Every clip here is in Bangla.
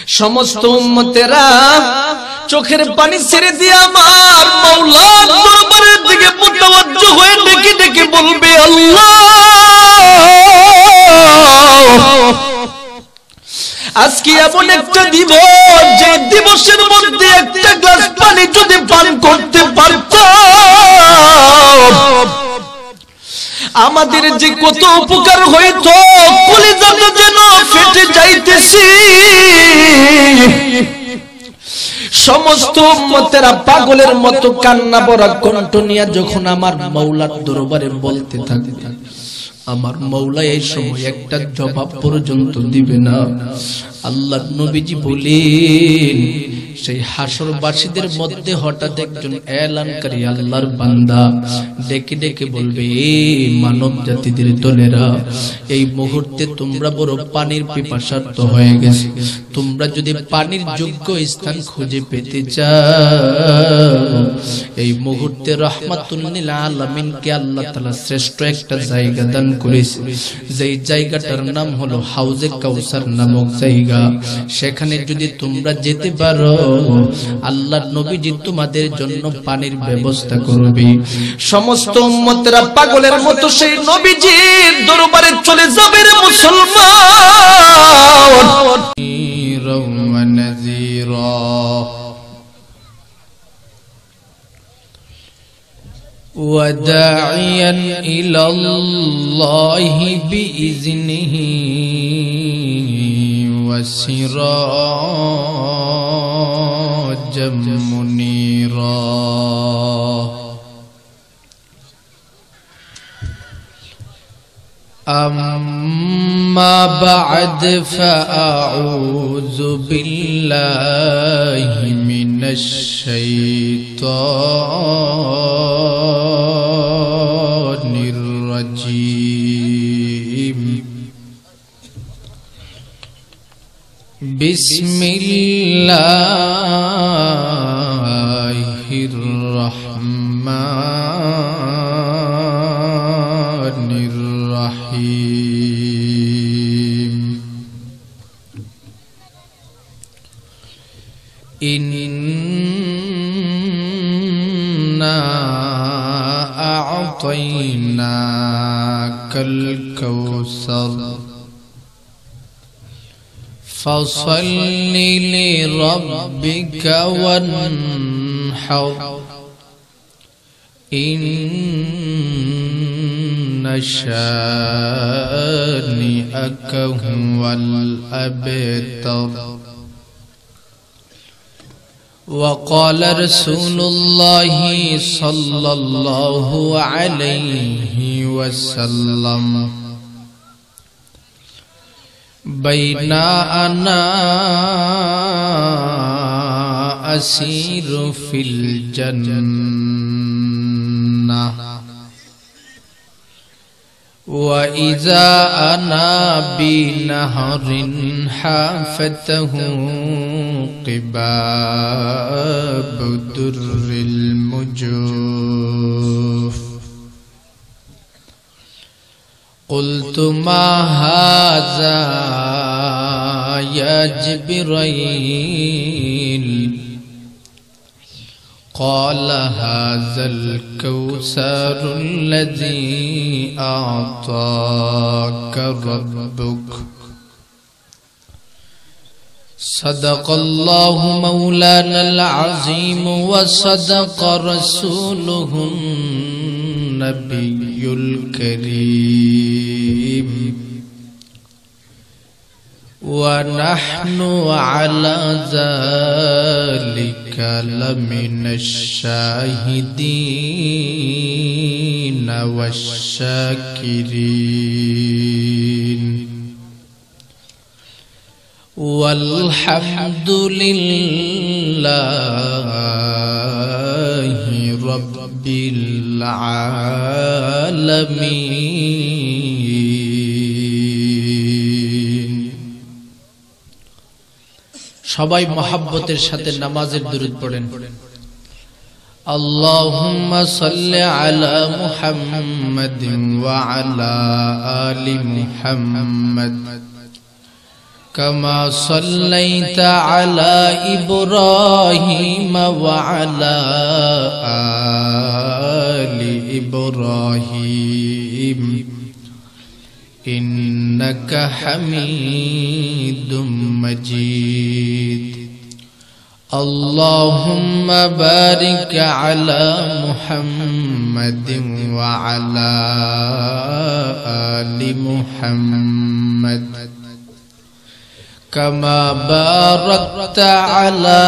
সমস্ত উম্মতেরা চোখের পানি ছেড়ে দিয়ে আমার মাওলার দরবারের দিকে মুতাওয়াজ্জহ হয়ে ডেকে ডেকে বলবে, আল্লাহ আজকে এমন একটা দিবস, যে দিবসের মধ্যে একটা গ্লাস পানি যদি পান করতে পারতাম আমাদের যে কত উপকার হইতো, কলিজাটা যেন ফেটে যাইতেছি। সমস্ত উম্মতেরা পাগলের মতো কান্না ভরা কণ্ঠ নিয়ে যখন আমার মাওলার দরবারে বলতে থাকে, আমার মাওলা এই সময় একটা জবাব পর্যন্ত দিবে না। আল্লাহর নবীজি বলেন, সেই হাসরবাসীদের মধ্যে হঠাৎ একজন এলানকারী আল্লাহর বান্দা ডেকে ডেকে বলবে, মানব জাতিদের দলেরা, এই মুহূর্তে তোমরা বড় পানির পিপাসার্ত হয়ে গেছে। তোমরা যদি পানির যোগ্য স্থান খুঁজে পেতে চাও, এই মুহূর্তে রাহমাতুল লিল আলামিনকে আল্লাহ তাআলা শ্রেষ্ঠ একটা জায়গা দান করেছে, যেই জায়গাটার নাম হলো হাউজে কাউসার নামক জায়গা। সেখানে যদি তোমরা যেতে পারো, আল্লাহর নবীজি তোমাদের জন্য পানির ব্যবস্থা করবে। সমস্ত উম্মতেরা পাগলের মতো সেই নবীজির দরবারে চলে যাবে রে মুসলমান। وداعيا إلى الله بإذنه وسراجا منيرا أما بعد فأعوذ بالله من الشيطان الرجيم بسم الله الرحمن الرحيم إنا أعطيناك الكوثر فصل لربك وانحر إن شانئك هو الأبتر وقال رسول الله صلى الله عليه وسلم بين أنا أسير في الجنة وإذا أنا بنهر حافته قباب در المجوف قلت ما هذا يا جبريل قال هذا الكوثر الذي أعطاك ربك صدق الله مولانا العظيم وصدق رسوله النبي الكريم ونحن على ذلك لمن الشاهدين والشاكرين والحمد لله رب العالمين সবাই মহব্বতের সাথে নামাজের দুরূদ পড়েন اللهم صل على محمد وعلى آل محمد कमा सल्लैता अला इब्राहीम व अला आलि इब्राहीम इन्नका हमीदुम मजीद। अल्लाहुम्मा बारिक अला मुहम्मदिन व अला आलि मुहम्मद कमा बारकता अला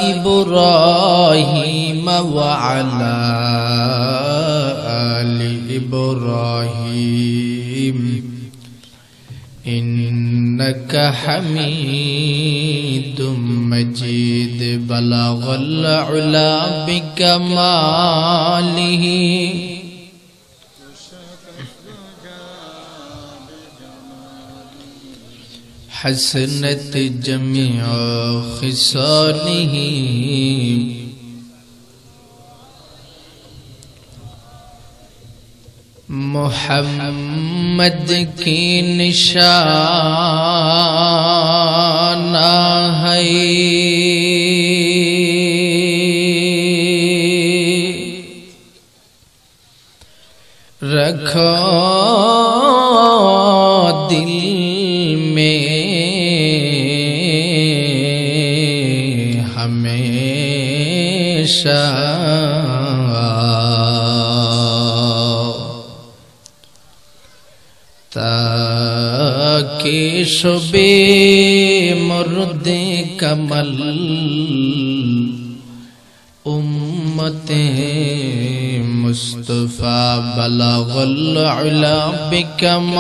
इब्राहीम व अला आलि इब्राहीम इन्नका हमीदुम मजीद। बलगल उला बिकमालिही हसनत जमीअ खिसालिही मुहम्मद की निशाना है रखो दिल में हमेशा ताकि शुबे मुर्दे कमल उम्मते मुस्तफा बलगल उला बिकमालिही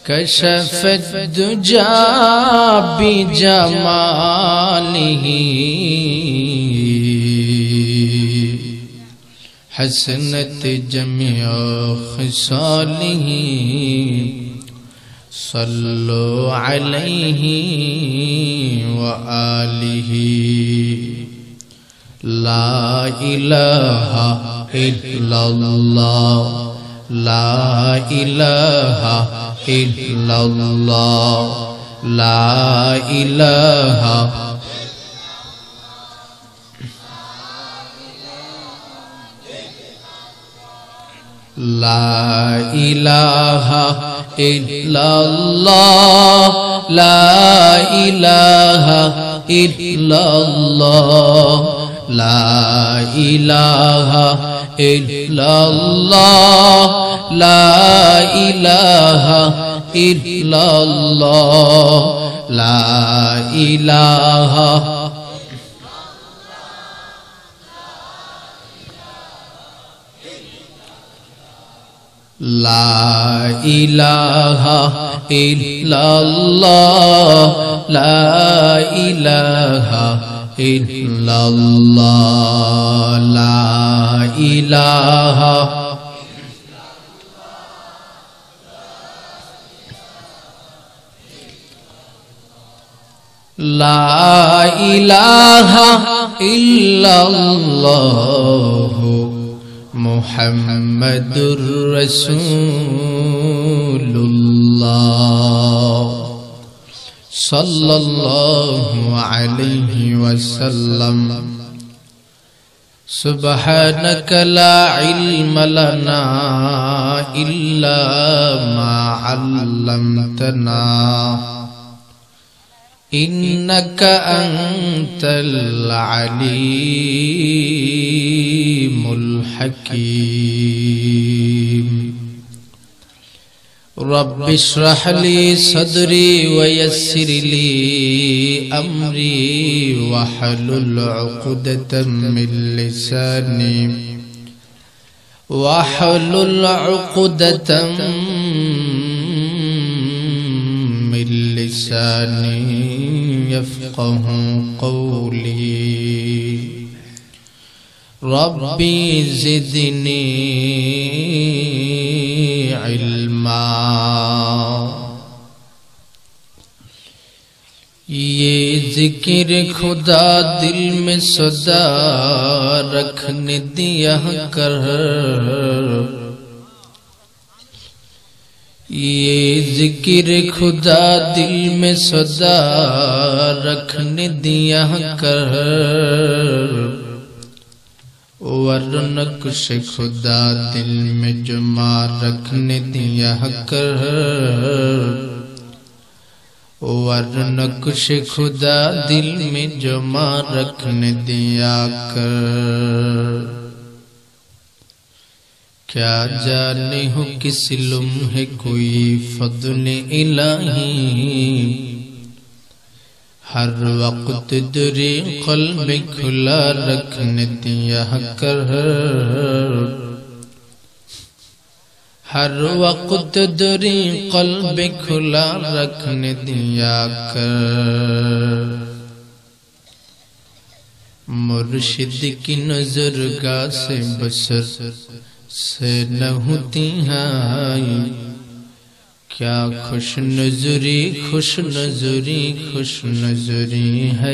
कशफत दुजा बिजमालिही हसनत जमीअ खिसालिही सल्लु अलैहि व आलिही। ला इलाहा इल्लल्लाह ला इलाहा इल्लल्लाह ला इलाहा ला इलाहा इल्लल्लाह ला इलाहा इल्लल्लाह ला इलाहा इल्लल्लाह ला इलाहा इल्लल्लाह ला इलाहा ला इलाहा इल्लल्लाह ला इलाहा इल्लल्लाह ला इलाहा ला इलाहा इल्लल्लाह मुहम्मदुर रसूलुल्लाह सल्लल्लाहु अलैहि वसल्लम। सुब्हानक ला इल्म लना इल्ला मा अल्लमतना इन्नका अंतल अलीमुल हकीम। रब्बि इश्रह ली सदरी व यस्सिर ली अमरी वहलुल उक़दतम मिन लिसानी वहलुल उक़दतम मिन लिसानी यफ़क़हू क़ौली। रब्बी ज़िदनी इल्मा। ये जिक्र खुदा दिल में सदा रखने दिया कर, ये जिक्र खुदा दिल में सदा रखने दिया कर, वरन कुछ खुदा दिल में जुमा रखने दिया कर, वरन कुछ खुदा दिल में जुमा रखने दिया कर। क्या जाने हो किस लम्हे कोई फज़्ल इलाही, हर वक्त दुरे क़ल्ब खुला रखने दिया कर, हर वक्त दुरे क़ल्ब खुला रखने दिया कर। मुर्शिद की नज़रगाह से बसर से न होती है, क्या खुश नजरी खुश नजरी खुश नजरी है,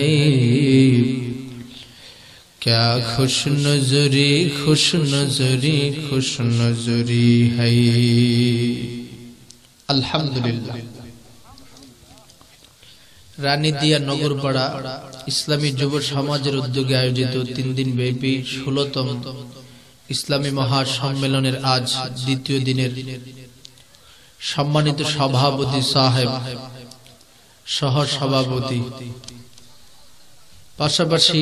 क्या खुश नजरी खुश नजरी खुश नजरी है। अल्हम्दुलिल्लाह। रानीदिया नगरपाड़ा इस्लामी যুব সমাজের উদ্যোগে আয়োজিত 3 দিন ব্যাপী 16তম ইসলামী মহাসম্মেলনের আজ দ্বিতীয় দিনের সম্মানিত সভাপতি সাহেব, সহ সভাপতি, পাশাপাশি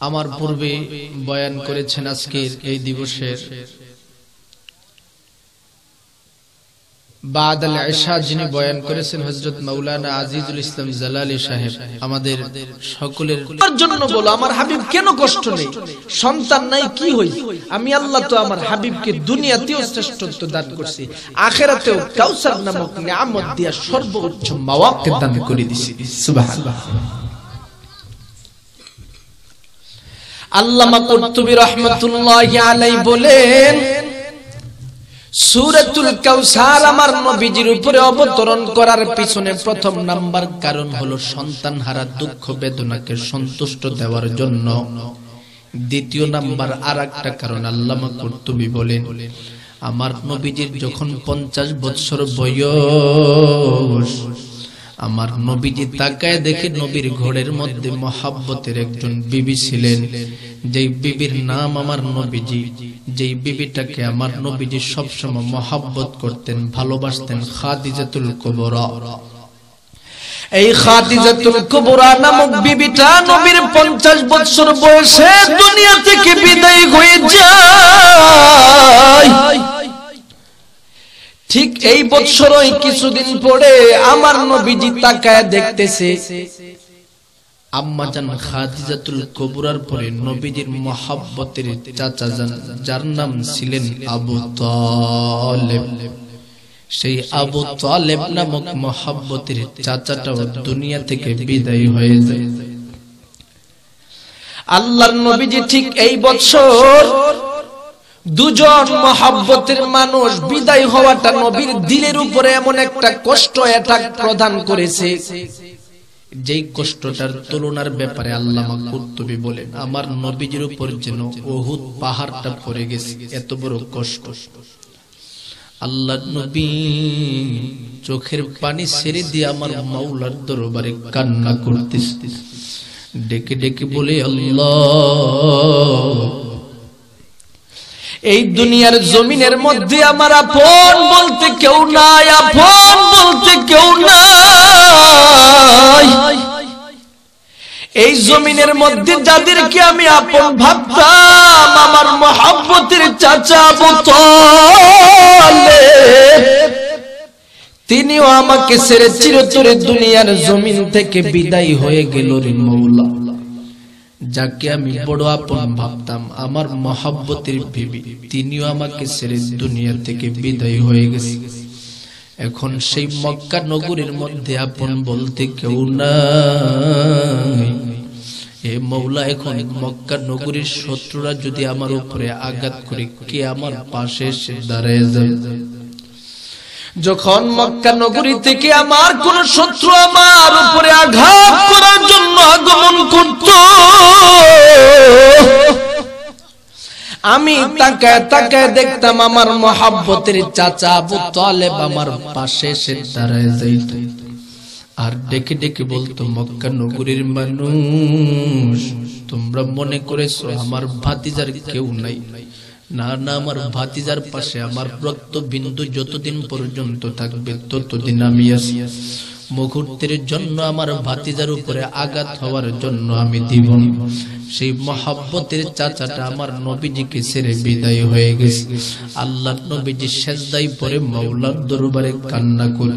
আমার পূর্বে বয়ান করেছেন আজকের এই দিবসের বাদ আল ইশা যিনি বয়ান করেছেন হযরত মাওলানা আজিজুল ইসলাম জালালী সাহেব, আমাদের সকলের জন্য বলো আমার হাবিব কেন কষ্ট নেই, সন্তান নাই কি হই, আমি আল্লাহ তো আমার হাবিবকে দুনিয়াতেও শ্রেষ্ঠত্ব দান করছি, আখিরাতেও কাউসার নামক নিয়ামত দিয়া সর্বোচ্চ মাওয়াকে দান করে দিছি। সুবহানাল্লাহ। আল্লামা কুরতুবী রাহমাতুল্লাহি আলাইহি বলেন, সূরাতুল কাউসার আমার নবীজির উপরে অবতরণ করার পিছনে প্রথম নাম্বার কারণ হলো সন্তান হারা দুঃখ বেদনাকে সন্তুষ্ট দেওয়ার জন্য। দ্বিতীয় নাম্বার আরেকটা কারণ আল্লামা কুরতুবী বলেন, আমার নবীজির যখন 50 বছর বয়স, আমার নবীজি তাকায় দেখে নবীর ঘরের মধ্যে মহব্বতের একজন বিবি ছিলেন, যেই বিবির নাম আমার নবীজি, যেই বিবিটাকে আমার নবীজি সবসময় মহব্বত করতেন, ভালোবাসতেন, খাদিজাতুল কুবরা। এই খাদিজাতুল কুবরা নামক বিবিটা নবীর 50 বছর বয়সে দুনিয়া থেকে বিদায় হয়ে যায়। ঠিক এই বছরই কিছুদিন পরে আমার নবীজি তাকায় দেখতেছে আম্মাজান খাদিজাতুল কুবরার পরে নবীজির মহব্বতের চাচা যার নাম ছিলেন আবু তালেব, সেই আবু তালেব নামক মহব্বতের চাচাটাও দুনিয়া থেকে বিদায় হয়ে যায়। আল্লাহর নবীজি ঠিক এই বছর দুজন মহব্বতের মানুষ বিদায় হওয়াটা নবীর দিলের উপরে এমন একটা কষ্ট অ্যাটাক প্রদান করেছে, যেই কষ্টটার তুলনার ব্যাপারে আল্লামা কুরতুবী বলেন, আমার নবীজির উপর যেন উহুদ পাহাড়টা পড়ে গেছে, এত বড় কষ্ট। আল্লাহর নবী চোখের পানি ছেড়ে দিয়ে আমার মাওলার দরবারে কান্না করতেছে, ডেকে ডেকে বলে, আল্লাহ, এই দুনিয়ার জমিনের মধ্যে আমার আপন বলতে কেউ নাই, আপন বলতে কেউ নাই। এই জমিনের মধ্যে যাদেরকে আমি আপন ভাবতাম, আমার মহব্বতের চাচা আবু তালেব, তিনিও আমাকে ছেড়ে চিরতরে দুনিয়ার জমিন থেকে বিদায় হয়ে গেল রে মওলা। যাকে আমি বড় আপন ভাবতাম, আমার মহব্বতের বিবি, তিনিও আমাকে ছেড়ে দুনিয়া থেকে বিদায় হয়ে গেছে। এখন সেই মক্কা নগরীর মধ্যে আপন বলতে কেউ নাই। এ মওলা, এখন মক্কা নগরীর শত্রুরা যদি আমার উপরে আঘাত করে, কে আমার পাশে এসে দাঁড়ায় যাবে? যখন মক্কা নগরী থেকে আমার কোন শত্রু আমার উপরে আঘাত করার জন্য আগমন করত, আমি তাকায় তাকায় দেখতাম আমার মহব্বতের চাচা আবু তালেব আমার পাশে এসে দাঁড়ায় যাইত আর ডেকে ডেকে বলতো, মক্কা নগরীর মানুষ, তোমরা মনে করেছো আমার ভাতিজার কেউ নাই? না না, আমার ভাতিজার পাশে আমার রক্ত বিন্দু যতদিন পর্যন্ত থাকবে ততদিন আমি আছি। মুহূর্তের জন্য আমার ভাতিজার উপরে আঘাত হওয়ার জন্য আমি দিব না। সেই মহব্বতের চাচাটা আমার নবীজিকে ছেড়ে বিদায় হয়ে গেছে। আল্লাহর নবীজি সেজদায় পড়ে মাওলার দরবারে কান্না করে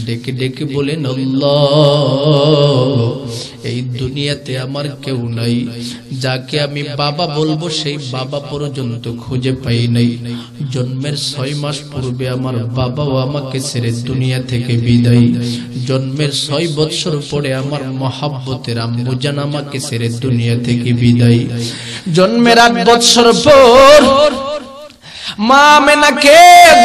ডেকে ডেকে বলেন, আল্লাহ, এই দুনিয়াতে আমার কেউ নাই, যাকে আমি বাবা বলবো সেই বাবা পর্যন্ত খুঁজে পাই নাই। জন্মের 6 মাস পূর্বে আমার বাবাও আমাকে ছেড়ে দুনিয়া থেকে বিদায়। জন্মের 6 বছর পরে আমার মহব্বতের আম্মুজান আমাকে ছেড়ে দুনিয়া থেকে বিদায়। জন্মের 8 বছর পর মা আমেনাকে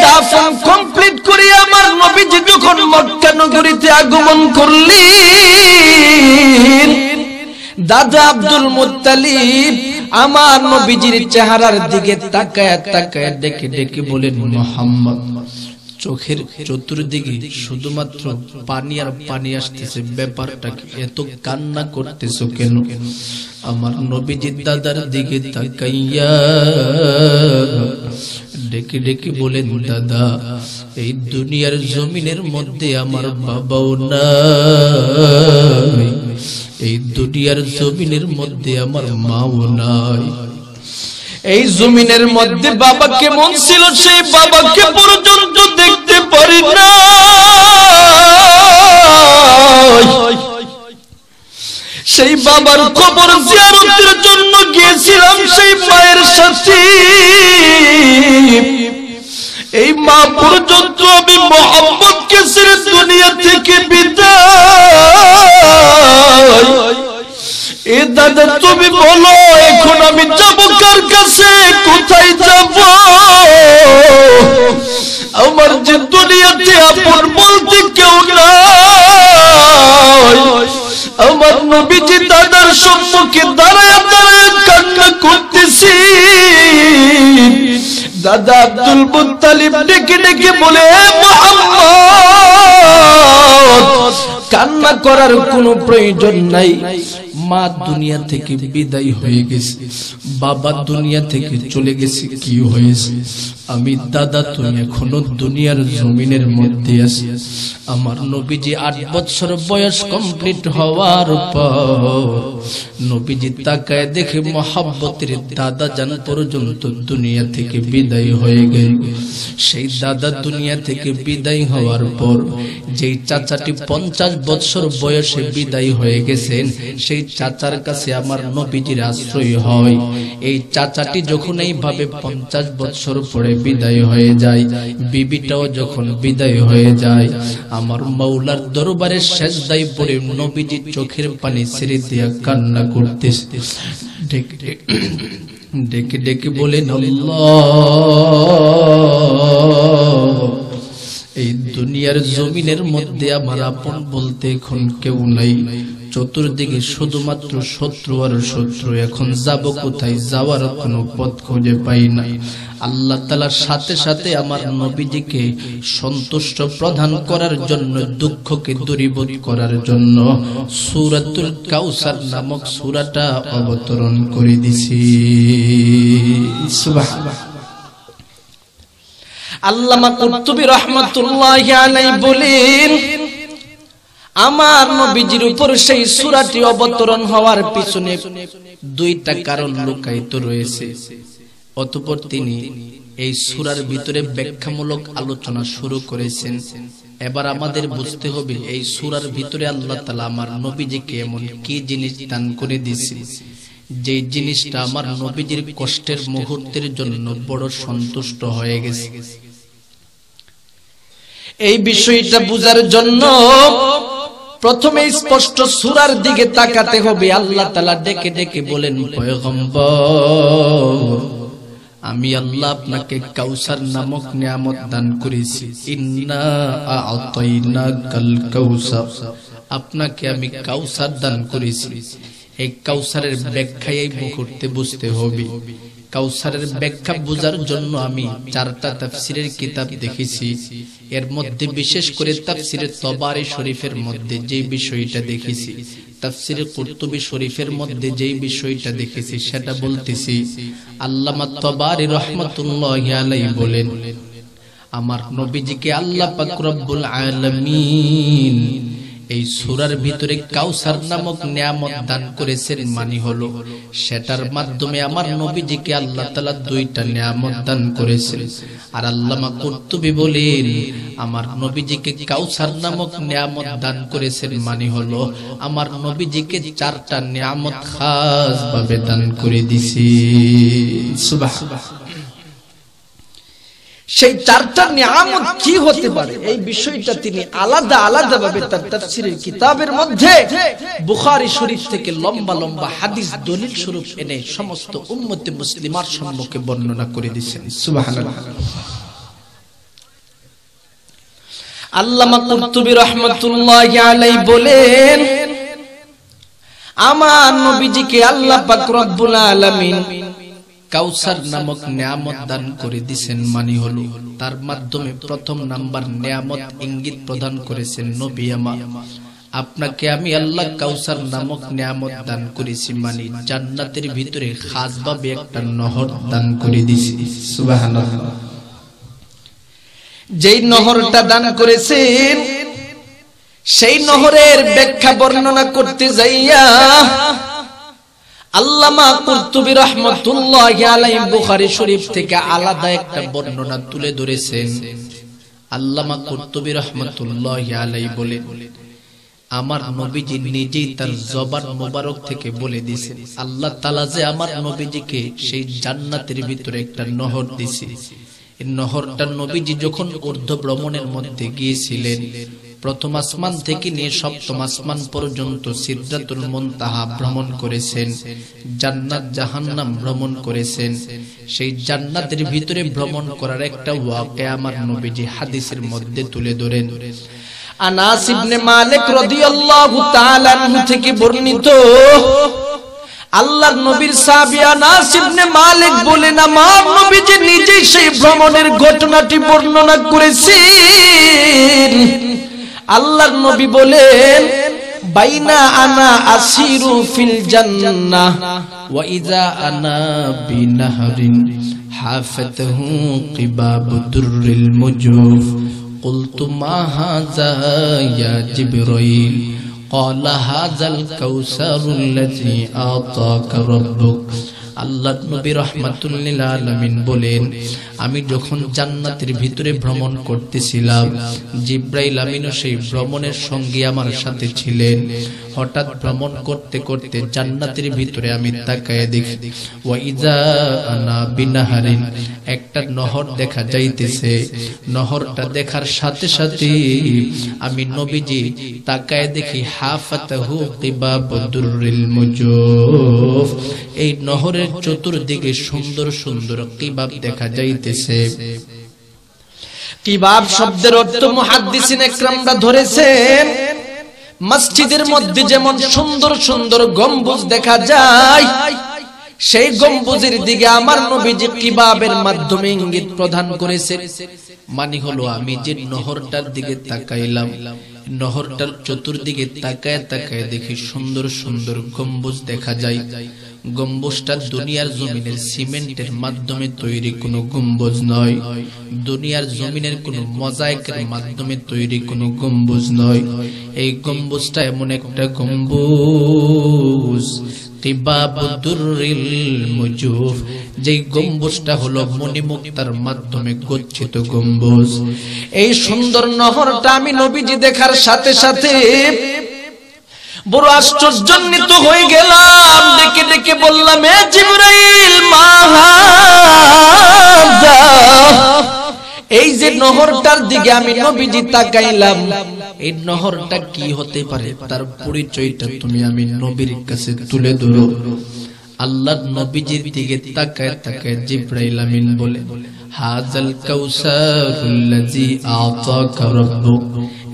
দাফন কমপ্লিট করে আমার নবীজি যখন মক্কা নগরীতে আগমন করলেন, দাদা আব্দুল মুত্তালিব আমার নবীজির চেহারার দিকে তাকায় তাকায় ডেকে ডেকে বলেন, মুহাম্মদ, চোখের চতুর্দিকে শুধুমাত্র পানি আর পানি আসতেছে, ব্যাপারটা কি? এত কান্না করতেছো কেন? আমার নবীজির দাদার দিকে তাকাইয়া ডেকে ডেকে বলেন, দাদা, এই দুনিয়ার জমিনের মধ্যে আমার বাবাও নাই, এই দুনিয়ার জমিনের মধ্যে আমার মাও নাই। এই জমিনের মধ্যে বাবা কেমন ছিল সেই বাবাকে পর্যন্ত দেখতে পারি না। সেই বাবার কবর জিয়ারতের জন্য গিয়েছিলাম সেই মায়ের সাথে। এই মা পর্যন্ত আমি মোহাম্মদকে ছেড়ে দুনিয়া থেকে বিদায়। এ দাদা, তুমি বলো এখন আমি যাব কার কাছে, কোথায় যাব? আমার যে দুনিয়াতে আপন বলতে কেউ নাই। আমার নবীজি দাদার সম্মুখে দাঁড়ায় দাঁড়ায় কান্না করতেছি। দাদা আব্দুল মুত্তালিব ডেকে ডেকে বলে, মুহাম্মদ, কান্না করার কোনো প্রয়োজন নাই। মা দুনিয়া থেকে বিদায় হয়ে গেছে, বাবা দুনিয়া থেকে চলে গেছে, কি হয়েছে? আমি দাদা তুমি এখনো দুনিয়ার জমিনের মধ্যে আছি। আমার নবীজি 8 বছর বয়স কমপ্লিট হওয়ার পর নবীজি তাকায় দেখে মহব্বতের দাদা জান পর্যন্ত দুনিয়া থেকে বিদায় হয়ে গেল। সেই দাদা দুনিয়া থেকে বিদায় হওয়ার পর যেই চাচাটি 50 বছর বয়সে বিদায় হয়ে গেছেন, সেই চাচার কাছে আমার নবীজির আশ্রয় হয়। এই চাচাটি যখন এইভাবে 50 বছর পরে বিদায় হয়ে যায়, বিবিটাও যখন বিদায় হয়ে যায়, আমার মাওলার দরবারে সেজদায় পড়ে নবীজি চোখের পানি ছেড়ে দিয়া কান্না করতেছে। ডেকে ডেকে বলেন, আল্লাহ, এই দুনিয়ার জমিনের মধ্যে আমার আপন বলতে এখন কেউ নাই। চতুর্দিকে শুধুমাত্র শত্রু আর শত্রু। এখন যাব কোথায়? যাওয়ার কোনো পথ খুঁজে পাই না। আল্লাহ তাআলার সাথে সাথে আমার নবীজিকে সন্তুষ্ট প্রদান করার জন্য, দুঃখকে দূরীভূত করার জন্য সূরাতুল কাউসার নামক সূরাটা অবতরণ করে দিছি। সুবহানাল্লাহ। আল্লামা কুরতুবী রাহমাতুল্লাহি আলাইহি বলেন, আমার নবীজির উপর সেই সূরাটি অবতরণ হওয়ার পিছনে 2টা কারণ লুকায়িত রয়েছে। অতঃপর তিনি এই সূরার ভিতরে ব্যাখ্যামূলক আলোচনা শুরু করেছেন। এবার আমাদের বুঝতে হবে এই সূরার ভিতরে আল্লাহ তাআলা আমার নবীজিকে এমন কি জিনিস দান করে দিয়েছে, যে জিনিসটা আমার নবীজির কষ্টের মুহূর্তের জন্য বড় সন্তুষ্ট হয়ে গেছে। এই বিষয়টা বুঝার জন্য প্রথমে স্পষ্ট সূরার দিকে তাকাতে হবে। আল্লাহ তাআলা ডেকে ডেকে বলেন, পয়গম্বর, আমি আল্লাহ আপনাকে কাউসার নামক নিয়ামত দান করেছি। ইন্না আ'তাইনাকাল কাউসার, আপনাকে আমি কাউসার দান করেছি। এই কাউসারের ব্যাখ্যা এই মুহূর্তে বুঝতে হবে। কাউসারের ব্যাখ্যা বোঝার জন্য আমি 4টা তাফসীরের কিতাব দেখেছি। এর মধ্যে বিশেষ করে তাফসীরে তবারি শরীফের মধ্যে যে বিষয়টা দেখেছি, তাফসীরে কুরতুবী শরীফের মধ্যে যে বিষয়টা দেখেছি সেটা বলতেছি। আল্লামা তবারি রাহমাতুল্লাহি আলাইহি বলেন, আমার নবীজিকে আল্লাহ পাক রব্বুল আলামিন এই সূরার ভিতরে কাউসার নামক নিয়ামত দান করেছেন, মানে হলো সেটার মাধ্যমে আমার নবীজিকে আল্লাহ তাআলা 2টা নিয়ামত দান করেছেন। আর আল্লামা কুরতুবী বলেন, আমার নবীজিকে কাউসার নামক নিয়ামত দান করেছেন, মানে হলো আমার নবীজিকে 4টা নিয়ামত খাস ভাবে দান করে দিয়েছি। সুবহানাল্লাহ। সেই 4টা নিয়ামত কি হতে পারে এই বিষয়টা তিনি আলাদা আলাদা ভাবে তার তাফসীরের কিতাবের মধ্যে বুখারী শরীফ থেকে লম্বা লম্বা হাদিস দলিল স্বরূপ এনে সমস্ত উম্মতে মুসলিমার সম্মুখে বর্ণনা করে দিয়েছেন। সুবহানাল্লাহ। আল্লামা কুরতুবী রাহমাতুল্লাহি আলাইহি বলেন, আমার নবীজিকে আল্লাহ পাক রব্বুল আলামিন কাউসার নামক নিয়ামত দান করে দিয়েছেন, মানে হলো তার মাধ্যমে প্রথম নাম্বার নিয়ামত ইঙ্গিত প্রদান করেছেন, নবী আমার আপনাকে আমি আল্লাহ কাউসার নামক নিয়ামত দান করেছি, মানে জান্নাতের ভিতরে খাস ভাবে একটা নহর দান করে দিয়েছি। সুবহানাল্লাহ। যেই নহরটা দান করেছেন সেই নহরের ব্যাখ্যা বর্ণনা করতে যাইয়া আল্লামা কুরতুবী রাহমাতুল্লাহি আলাইহি বুখারী শরীফ থেকে আলাদা একটা বর্ণনা তুলে ধরেছেন। আল্লামা কুরতুবী রাহমাতুল্লাহি আলাইহি বলেন, আমার নবীজি নিজেই তার জবান মোবারক থেকে বলে দিয়েছেন, আল্লাহ তাআলা যে আমার নবীজিকে সেই জান্নাতের ভিতরে একটা নহর দিয়েছে। এই নহরটা নবীজি যখন ঊর্ধ্ব ভ্রমণের মধ্যে গিয়েছিলেন, প্রথম আসমান থেকে নিয়ে সপ্তম আসমান পর্যন্ত সিদরাতুল মুনতাহা ভ্রমণ করেছেন, জান্নাত জাহান্নাম ভ্রমণ করেছেন। সেই জান্নাতের ভিতরে ভ্রমণ করার একটা ওয়াকিয়া আমার নবীজি হাদিসের মধ্যে তুলে ধরেন। আনাস ইবনে মালিক রাদিয়াল্লাহু তাআলা আনহু থেকে বর্ণিত, আল্লাহর নবীর সাহাবী আনাস ইবনে মালিক বলেন, আমার নবীজি নিজেই সেই ভ্রমণের ঘটনাটি বর্ণনা করেছেন। আল্লাহর নবী বলেন, বাইনা আনা আসিরু ফিল জান্নাহ ওয়া ইযা আনা বিনাহরিন হাফাতহু কিবাবু দুররিল মুজুফ কুলতু মা হাযা ইয়া জিবরাইল قال هذا الكوثر الذي أعطاك ربك। আল্লাহ নবী রাহমাতুল লিল আলামিন বলেন, আমি যখন জান্নাতের ভিতরে ভ্রমণ করতেছিলাম, জিবরাইল আমিনও সেই ভ্রমণের সঙ্গে আমার সাথে ছিলেন। হঠাৎ ভ্রমণ করতে করতে জান্নাতের ভিতরে আমি তাকায় দেখি, ওয়া ইযা আনা বিনাহারিন, একটা নহর দেখা যাইতেছে। নহরটা দেখার সাথে সাথে আমি নবীজি তাকায় দেখি, হাফাতাহু কিবাবুদুররিল মুজুফ, এই নহরের চতুর্দিকে সুন্দর সুন্দর কিবাব দেখা যাইতেছে। কিবাব শব্দের অর্থ মুহাদ্দিসিন ইকরামরা ধরেছেন, মসজিদের মধ্যে যেমন সুন্দর সুন্দর গম্বুজ দেখা যায়, সেই গম্বুজের দিকে আমার নবীজি কিবাবের মাধ্যমে ইঙ্গিত প্রদান করেছেন। মানে হলো আমি যে নহরটার দিকে তাকাইলাম, নহরটার চতুর্দিকে তাকায় তাকায় দেখি সুন্দর সুন্দর গম্বুজ দেখা যায়। গম্বুজটা দুনিয়ার জমিনের সিমেন্টের মাধ্যমে তৈরি কোনো গম্বুজ নয়, দুনিয়ার জমিনের কোনো মোজাইকের মাধ্যমে তৈরি কোনো গম্বুজ নয়। এই গম্বুজটা এমন একটা গম্বুজ, কিবাবুদুররিল মুজুফ, যে গম্বুজটা হলো মণিমুক্তার মাধ্যমে গচ্ছিত গম্বুজ। এই সুন্দর নহরটা আমি নবীজি দেখার সাথে সাথে বড় আশ্চর্যান্বিত হয়ে গেলাম। ডেকে ডেকে বললাম, এ জিবরাইল, মা হাযা, এই যে নহরটার দিকে আমি নবীজি তাকাইলাম, এই নহরটা কি হতে পারে, তার পরিচয়টা তুমি আমি নবীর কাছে তুলে ধরো। আল্লাহর নবীজির দিকে তাকায় তাকায় জিবরাইল আমিন বলে, হাযাল কাউসারুল্লাযী আ'তাকা রাব্বুক,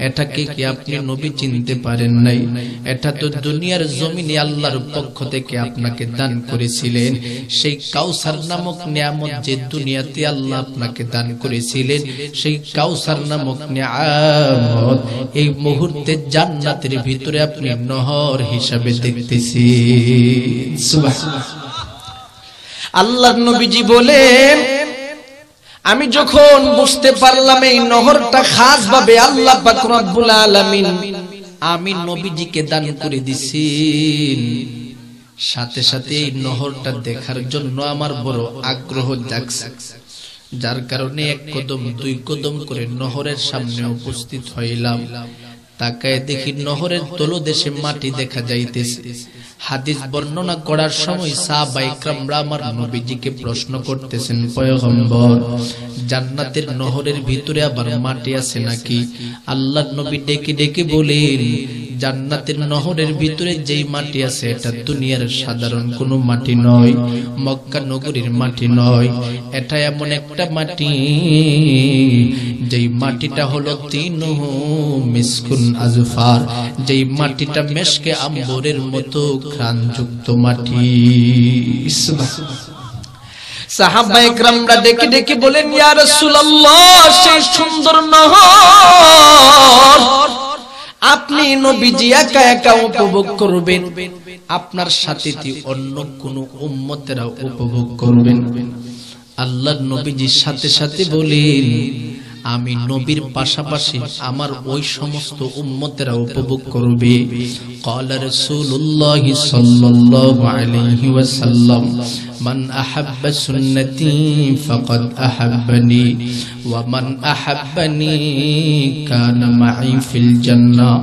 এটাকে কি আপনি নবী চিনতে পারেন নাই? এটা তো দুনিয়ার জমিনে আল্লাহর পক্ষ থেকে আপনাকে দান করেছিলেন। সেই কাউসার নামক নিয়ামত যে দুনিয়াতে আল্লাহ আপনাকে দান করেছিলেন, সেই কাউসার নামক নিয়ামত এই মুহূর্তে জান্নাতের ভিতরে আপনি নহর হিসাবে দেখতেছেন। সুবহানাল্লাহ। আল্লাহর নবীজি বলেন, আমি যখন বুঝতে পারলাম এই নহরটা খাস ভাবে আল্লাহ পাক রব্বুল আলামিন আমি নবীজিকে দান করে দিছেন, সাথে সাথে এই নহরটা দেখার জন্য আমার বড় আগ্রহ জাগছে। যার কারণে এক কদম দুই কদম করে নহরের সামনে উপস্থিত হইলাম। তাকায় দেখি নহরের তলদেশে মাটি দেখা যাইতেছে। হাদিস বর্ণনা করার সময় সাহাবায়ে কেরামরা আমার নবীজিকে প্রশ্ন করতেছেন, পয়গম্বর, জান্নাতের নহরের ভিতরে আবার মাটি আছে নাকি? আল্লাহর নবী ডেকে ডেকে বলেন, জান্নাতের নহরের ভিতরে যেই মাটি আছে এটা দুনিয়ার সাধারণ কোনো মাটি নয়, মক্কা নগরীর মাটি নয়। এটা এমন একটা মাটি যেই মাটিটা হলো তিনহু মিসকুন আজফার, যেই মাটিটা মেশকে আম্বরের মতো ঘ্রাণযুক্ত মাটি। সাহাবায়ে কেরামরা ডেকে ডেকে বলেন, ইয়া রাসূলুল্লাহ, সেই সুন্দর নহর আপনি নবীজি একা একা উপভোগ করবেন, আপনার সাথে অন্য কোন উম্মতেরা উপভোগ করবেন? আল্লাহর নবীজির সাথে সাথে বলেন, আমি নবীর পাশাপাশি আমার ওই সমস্ত উম্মতেরা উপভোগ করবে। ক্বালা রাসূলুল্লাহ সাল্লাল্লাহু আলাইহি ওয়াসাল্লাম, মান আহাব্বা সুন্নতি ফাকাদ আহাব্বানি ওয়া মান আহাব্বানি কানা মাই ফিল জান্নাহ।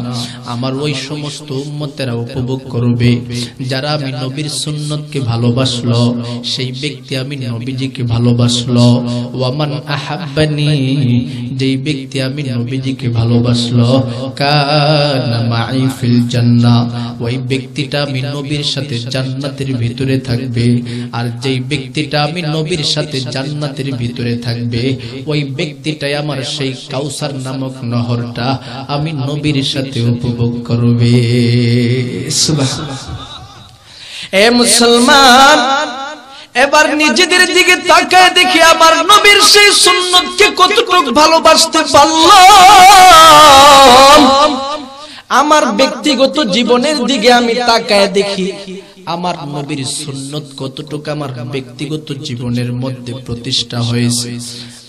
আমার ওই সমস্ত উম্মতেরা উপভোগ করবে যারা আমি নবীর সুন্নতকে ভালোবাসলো, সেই ব্যক্তি আমি নবীজিকে ভালোবাসলো। ওয়া মান আহাব্বানি, যেই ব্যক্তি আমি নবীজিকে ভালোবাসলো, কানা মাই ফিল জান্নাহ, ওই ব্যক্তিটা আমি নবীর সাথে জান্নাতের ভিতরে থাকবে। আর যেই ব্যক্তিটা আমি নবীর সাথে জান্নাতের ভিতরে থাকবে, ওই ব্যক্তিটাই আমার সেই কাউসার নামক নহরটা আমি নবীর সাথে উপভোগ করবে। সুবহানাল্লাহ। এ মুসলমান, এবার নিজেদের দিকে তাকায় দেখি আমার নবীর সেই সুন্নতকে কতটুকু ভালোবাসতে পারলাম। আমার ব্যক্তিগত জীবনের দিকে আমি তাকায় দেখি আমার নবীর সুন্নত কতটুকু আমার ব্যক্তিগত জীবনের মধ্যে প্রতিষ্ঠা হয়েছে।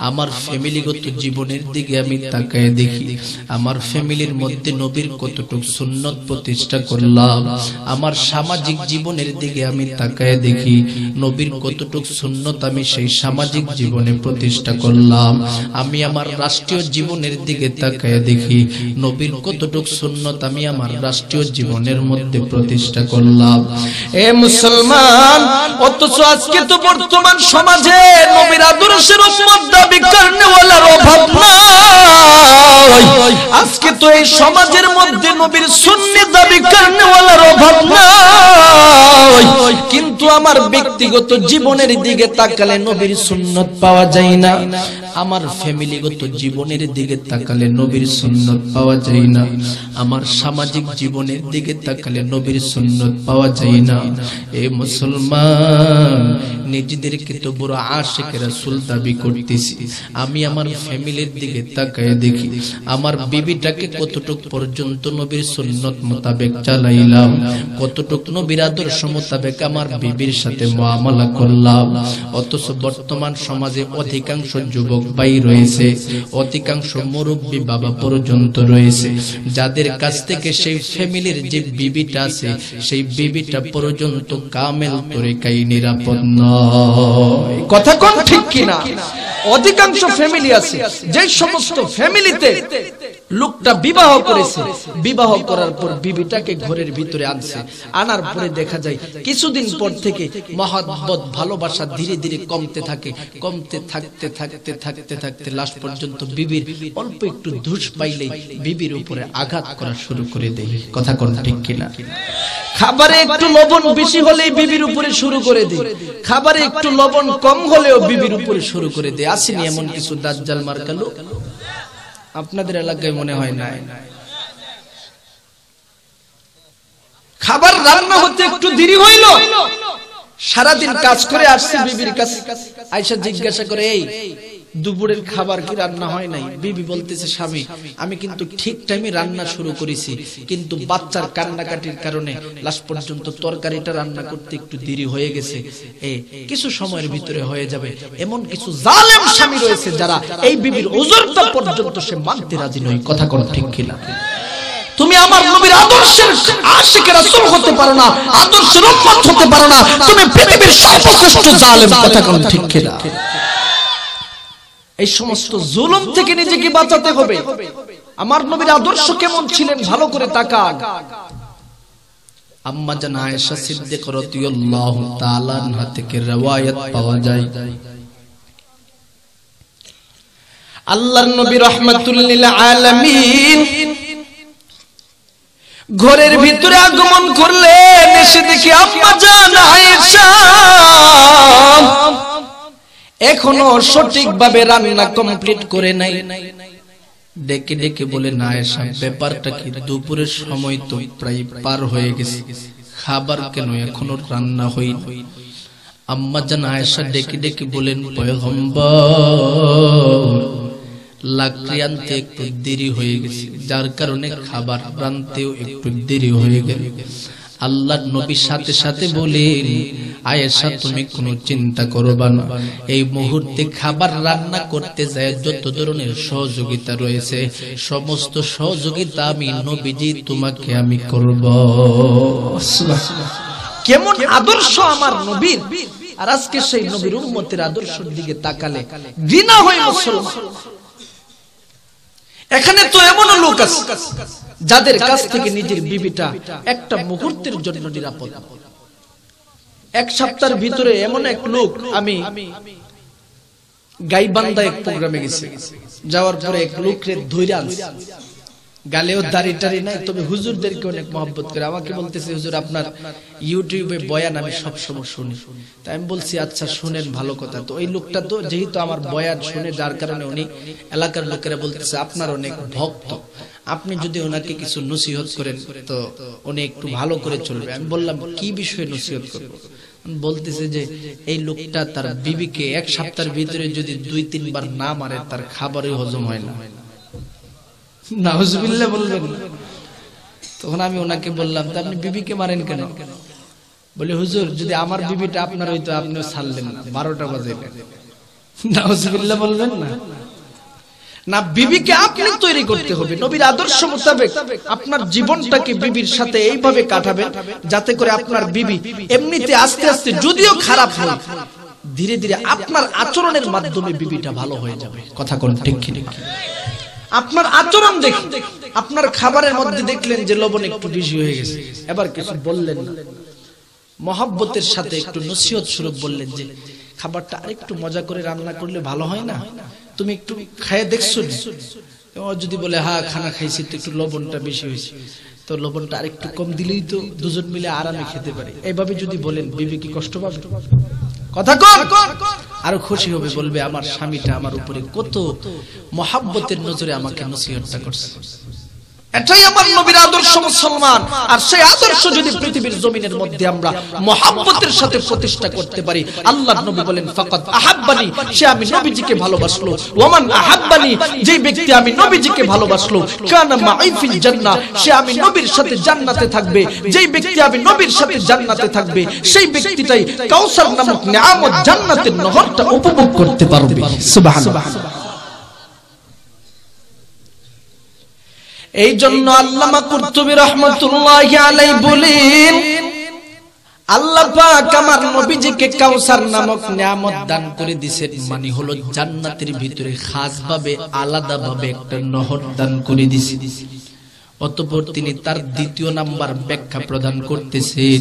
আমার ফ্যামিলিগত জীবনের দিকে আমি তাকায় দেখি আমার ফ্যামিলির মধ্যে নবীর কতটুকু সুন্নত প্রতিষ্ঠা করলাম। আমার সামাজিক জীবনের দিকে আমি তাকায় দেখি নবীর কতটুকু সুন্নত আমি সেই সামাজিক জীবনে প্রতিষ্ঠা করলাম। আমি আমার রাষ্ট্রীয় জীবনের দিকে তাকায় দেখি নবীর কতটুকু সুন্নত আমি আমার রাষ্ট্রীয় জীবনের মধ্যে প্রতিষ্ঠা করলাম। এ মুসলমান, অথচ আজকে তো বর্তমান সমাজে নবীর আদর্শের উম্মত দাবি করনেওয়ালার অভাব নাই। আজকে তো এই সমাজের মধ্যে নবীর সুন্নাত দাবি করনেওয়ালার অভাব নাই, কিন্তু আমার ব্যক্তিগত জীবনের দিকে তাকালে নবীর সুন্নাত পাওয়া যায় না। আমার ফ্যামিলিগত জীবনের দিকে তাকালে নবীর সুন্নাত পাওয়া যায় না। আমার সামাজিক জীবনের দিকে তাকালে নবীর সুন্নাত পাওয়া যায় না। এ মুসলমান, নিজেদেরকে তো বড় আশিক রাসূল দাবি করতেছি, আমি আমার ফ্যামিলির দিকে তাকায় দেখি আমার বিবিটাকে কতটুকু পর্যন্ত নবীর সুন্নাত মোতাবেক চালাইলাম, কতটুকু নবীর আদর্শ মোতাবেক আমার বিবির সাথে মুআমালা করলাম। অথচ বর্তমান সমাজে অধিকাংশ যুবক ভাই রয়েছে, অধিকাংশ মুরব্বী বাবা পর্যন্ত রয়েছে, যাদের কাছ থেকে সেই ফ্যামিলির যে বিবিটা আছে সেই বিবিটা পর্যন্ত কামেল তরিকায় নিরাপদ নয়। কথা কোন ঠিক কিনা? অধিকাংশ ফ্যামিলি আছে যে সমস্ত ফ্যামিলিতে লোকটা বিবাহ করেছে, বিবাহ করার পর বিবিটাকে ঘরের ভিতরে আনছে, আনার পরে দেখা যায় কিছুদিন পর থেকে মহব্বত ভালোবাসা ধীরে ধীরে কমতে থাকে, কমতে থাকতে থাকতে থাকতে থাকতে লাস্ট পর্যন্ত বিবির অল্প একটু ধুস পাইলেই বিবির উপরে আঘাত করা শুরু করে দেয়। কথা কোন ঠিক কিনা? খাবারে একটু লবণ বেশি হলেই বিবির উপরে শুরু করে দেয়, খাবারে একটু লবণ কম হলেও বিবির উপরে শুরু করে দেয়। আসেনি এমন কিছু দাজ্জাল মার্কা লোক? আপনাদের এলাকায় মনে হয় নাই। খাবার রান্না হতে একটু দেরি হইল, সারাদিন কাজ করে আসছে বিবির কাছে, আয়েশা জিজ্ঞাসা করে, এই দুপুরের খাবার কি রান্না হয় নাই? বিবি বলতেছে, স্বামী আমি কিন্তু ঠিক টাইমে রান্না শুরু করেছি, কিন্তু বাচ্চার কান্নাকাটির কারণে লাস্ট পর্যন্ত তরকারিটা রান্না করতে একটু দেরি হয়ে গেছে, কিছু সময়ের ভিতরে হয়ে যাবে। এমন কিছু জালেম স্বামী রয়েছে যারা এই বিবির ওজরটা পর্যন্ত সে মানতে রাজি নয়। কথা কোন ঠিক কিনা? তুমি আমার নবীর আদর্শের আশিক রাসূল হতে পারো না, আদর্শের উম্মত হতে পারো না, তুমি পৃথিবীর সর্বশ্রেষ্ঠ জালেম। কথা কোন ঠিক কিনা? এই সমস্ত জুলুম থেকে নিজেকে বাঁচাতে হবে। আমার নবীর আদর্শ কেমন ছিলেন ভালো করে তাকান। আম্মা জান আয়েশা সিদ্দিকা রাদিয়াল্লাহু তাআলা আনহা থেকে riwayat পাওয়া যায়, আল্লাহর নবী রাহমাতুল লিল আলামিন ঘরের ভিতরে আগমন করলেন। এসে দেখি আম্মা জান আয়েশা এখনো সঠিকভাবে রান্না কমপ্লিট করে নাই। ডেকে ডেকে বলে, না আয়েশা ব্যাপারটা কি? দুপুরের সময় তো প্রায় পার হয়ে গেছে, খাবার কেন এখনো রান্না হয়নি? আম্মা জান আয়েশা ডেকে ডেকে বলেন, পয়গম্বর লাকড়ি আনতে একটু দেরি হয়ে গেছে, যার কারণে খাবার রান্নতেও একটু দেরি হয়ে গেল। আল্লাহর নবী সাথে সাথে বলেন, আয়েশা তুমি কোনো চিন্তা করবা না, এই মুহূর্তে খাবার রান্না করতে যায় যত ধরনের সহযোগিতা রয়েছে সমস্ত সহযোগিতা আমি নবীজি তোমাকে আমি করব। কেমন আদর্শ আমার নবীর! আর আজকে সেই নবীর উম্মতের আদর্শের দিকে তাকালে ঘৃণা হয় মুসলমান। এখানে তো এমন লোক আছে যাদের কাছ থেকে নিজের বিবিটা একটা মুহূর্তের জন্য নিরাপদ। এক সপ্তাহের ভিতরে এমন এক লোক, আমি গাইবান্ধা এক প্রোগ্রামে গেছি, যাওয়ার পরে এক লোকরে ধইরা আনছে, গালেও দাড়ি টাড়ি নাই, তবে হুজুরদেরকে অনেক মহব্বত করে। আমাকে বলতেছে, হুজুর আপনার ইউটিউবে বয়ান আমি সবসময় শুনি। তাই আমি বলছি, আচ্ছা শুনেন, ভালো কথা। তো ওই লোকটা তো যেহেতু আমার বয়ান শুনে, যার কারণে উনি এলাকার লোকেরা বলতেছে আপনার অনেক ভক্ত, আপনি যদি ওনাকে কিছু নসিহত করেন তো উনি একটু ভালো করে চলবে। আমি বললাম, কি বিষয়ে নসিহত করবো? বলতেছে যে এই লোকটা তার বিবিকে এক সপ্তাহের ভিতরে যদি 2-3 বার না মারে তার খাবারই হজম হয় না। নাউজুবিল্লাহ বলবেন। তখন আমি ওনাকে বললাম, তা আপনি বিবিকে মারেন কেন? বলে, হুজুর যদি আমার বিবিটা আপনার হইতো আপনিও ছাড়লেন না, 12টা বাজে। নাউজুবিল্লাহ বলবেন না? না, বিবিকে আপনি তৈরি করতে হবে নবীর আদর্শ মোতাবেক। আপনার জীবনটাকে বিবির সাথে এইভাবে কাটাবেন যাতে করে আপনার বিবি এমনিতে আস্তে আস্তে যদিও খারাপ হয়, ধীরে ধীরে আপনার আচরণের মাধ্যমে বিবিটা ভালো হয়ে যাবে। কথা কোন ঠিক কি? আপনার আচরণ দেখে, আপনার খাবারের মধ্যে দেখলেন যে লবণ একটু বেশি হয়ে গেছে, এবার কিছু বললেন না, মহব্বতের সাথে একটু নসিহত স্বরূপ বললেন যে খাবারটা আরেকটু মজা করে রান্না করলে ভালো হয় না, তুমি একটু খেয়ে দেখছো? যদি বলে হ্যাঁ খানা খাইছি তো একটু লবণটা বেশি হয়েছে, তো লবণটা আরেকটু কম দিলেই তো দুজন মিলে আরামে খেতে পারে, এইভাবে যদি বলেন বিবি কি কষ্ট পাবে? কথা কর, আরো খুশি হবে, বলবে আমার স্বামীটা আমার উপরে কত মহব্বতের নজরে আমাকে নসিহতটা করছে। এটাই আমার নবীর আদর্শ মুসলমান। আর সেই আদর্শ যদি পৃথিবীর জমিনের মধ্যে আমরা মহব্বতের সাথে প্রতিষ্ঠা করতে পারি, আল্লাহর নবী বলেন ফাকাদ আহাব্বানি, সে আমি নবীজিকে ভালোবাসলো। ওয়ামান আহাব্বানি, যেই ব্যক্তি আমি নবীজিকে ভালোবাসলো, কানা মাই ফিল জান্নাহ, সে আমি নবীর সাথে জান্নাতে থাকবে। যেই ব্যক্তি আমি নবীর সাথে জান্নাতে থাকবে সেই ব্যক্তিটাই কাউসার নামক নিয়ামত জান্নাতের নহরটা উপভোগ করতে পারবে। সুবহানাল্লাহ। এই জন্য আল্লামা কুরতুবী রাহমাতুল্লাহি আলাইহি বলেন, আল্লাহ পাক আমার নবীজিকে কাউসার নামক নিয়ামত দান করে দিয়েছেন, মানে হলো জান্নাতের ভিতরে খাস ভাবে আলাদা ভাবে একটা নহর দান করে দিয়েছেন। অতঃপর তিনি তার দ্বিতীয় নাম্বার ব্যাখ্যা প্রদান করতেছেন।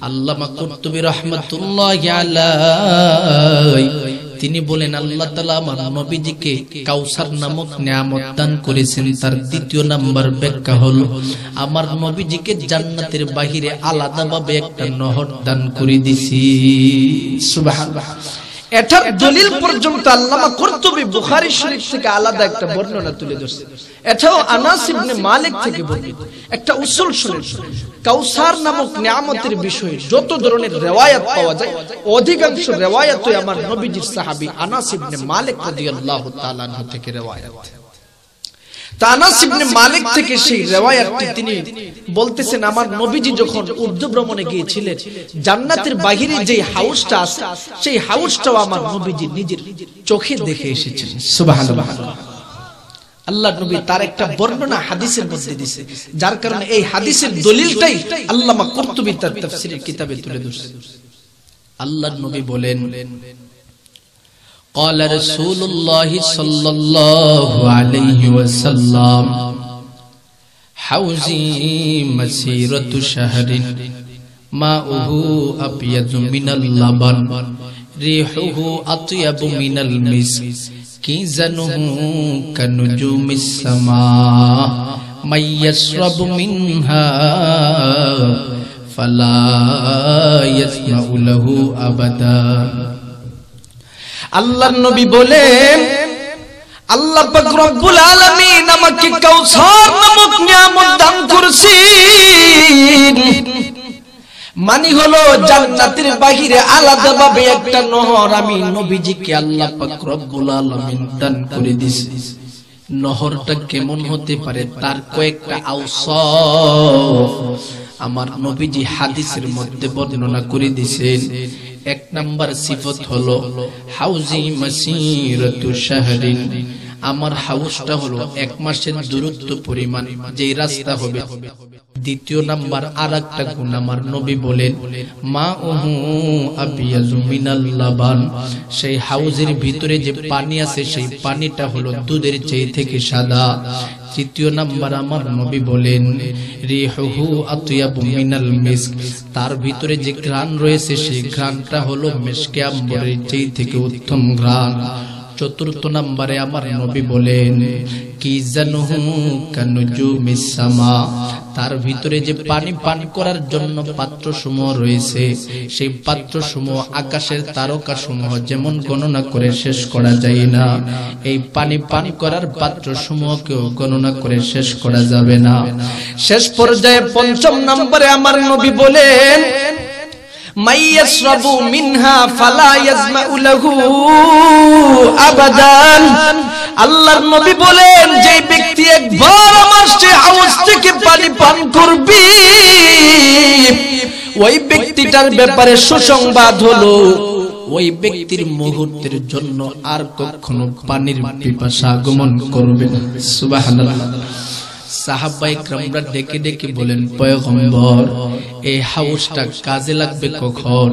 আল্লামা কুরতুবী রাহমাতুল্লাহি আলাইহি তিনি বলেন, আল্লাহ তাআলা আমার নবীজিকে কাউসার নামক নিয়ামত দান করেছেন, তার দ্বিতীয় নাম্বার ব্যাখ্যা হলো আমার নবীজিকে জান্নাতের বাহিরে আলাদাভাবে একটা নহর দান করে দিয়েছি। সুবহানাল্লাহ। এটার দলিল পর্যন্ত আল্লামা কুরতুবী বুখারী শরীফ থেকে আলাদা একটা বর্ণনা তুলে ধরছে। এটাও আনাস ইবনে মালিক থেকে বর্ণিত একটা উসুল শুনেন। কাউসার নামক নিয়ামতের বিষয়ে যত ধরনের রিওয়ায়াত পাওয়া যায় অধিকাংশ রিওয়ায়াতই আমার নবীজির সাহাবী আনাস ইবনে মালিক রাদিয়াল্লাহু তাআলা আনহু থেকে রিওয়ায়াত। আনাস ইবনে মালিক থেকে সেই রিওয়ায়াতটি তিনি বলতেছেন, আমার নবীজি যখন উর্দু ভ্রমণে গিয়েছিলেন, জান্নাতের বাহিরে যে হাউসটা আছে সেই হাউসটাও আমার নবীজি নিজের চোখে দেখে এসেছেন। সুবহানাল্লাহ। আল্লাহর নবী তার একটা বর্ণনা হাদিসের মধ্যে দিয়েছে, যার কারণে এই হাদিসের দলিলটাই আল্লামা কুরতুবী তার তাফসীরের কিতাবে তুলে ধরেছেন। আল্লাহর নবী বলেন, قال رسول الله صلى الله عليه وسلم حوزي مسيرة شهر ماؤه أبيض من اللبن ريحه أطيب من المسك كيزانه كنجوم السماء من يشرب منها فلا يسمع له أبدا। আল্লাহর নবী বলেন, আল্লাহ পাক রব্বুল আলামিন আমাকে কাউসার নামক নিয়ামত দান করেছেন। মানে হলো জান্নাতের বাহিরে আলাদাভাবে একটা নহর আমি নবীজিকে আল্লাহ পাক রব্বুল আলামিন দান করে দিয়েছি। নহরটা কেমন হতে পারে তার কয়েকটা আওসাফ আমার নবীজি হাদিসের মধ্যে বর্ণনা করে দিয়েছেন। এক নাম্বার সিফত হলো হাউজি মাসিরাতু শাহরিন, আমার হাউসটা হলো এক মাসের দূরত্ব পরিমাণ যেই রাস্তা হবে। দ্বিতীয় নাম্বার আরেকটা গুণ আমার নবী বলেন, মা উহু আবিয়াজু মিনাল লাবান, সেই হাউজের ভিতরে যে পানি আছে সেই পানিটা হলো দুধের চেয়ে থেকে সাদা। তৃতীয় নাম্বার আমার নবী বলেন, রিহুহু আতয়াবু মিনাল মিস্ক, তার ভিতরে যে ঘ্রাণ রয়েছে সেই ঘ্রাণটা হলো মিশকে আম্বরের চেয়ে থেকে উত্তম ঘ্রাণ। চতুর্থ নম্বরে আমার নবী বলেন, কি জানুহু কানুজুমিস সামা, তার ভিতরে যে পানি পান করার জন্য পাত্রসমূহ রয়েছে সেই পাত্রসমূহ আকাশের তারকাসমূহ যেমন গণনা করে শেষ করা যায় না, এই পানি পান করার পাত্রসমূহকেও গণনা করে শেষ করা যাবে না। শেষ পর্যায়ে পঞ্চম নম্বরে আমার নবী বলেন, মাইয়াশরাবু মিনহা ফালা ইয়াজমাউ লাহু আবাদান, আল্লাহর নবী বলেন যে ব্যক্তি একবার আমার সেই হাউস থেকে পানি পান করবে ওই ব্যক্তিটার ব্যাপারে সুসংবাদ হলো ওই ব্যক্তির মুহূর্তের জন্য আর কখনো পানির পিপাসা আগমন করবে না। সুবহানাল্লাহ। সাহাবায়ে কেরামরা ডেকে ডেকে বলেন, পয়গম্বর এই হাউসটা কাজে লাগবে কখন?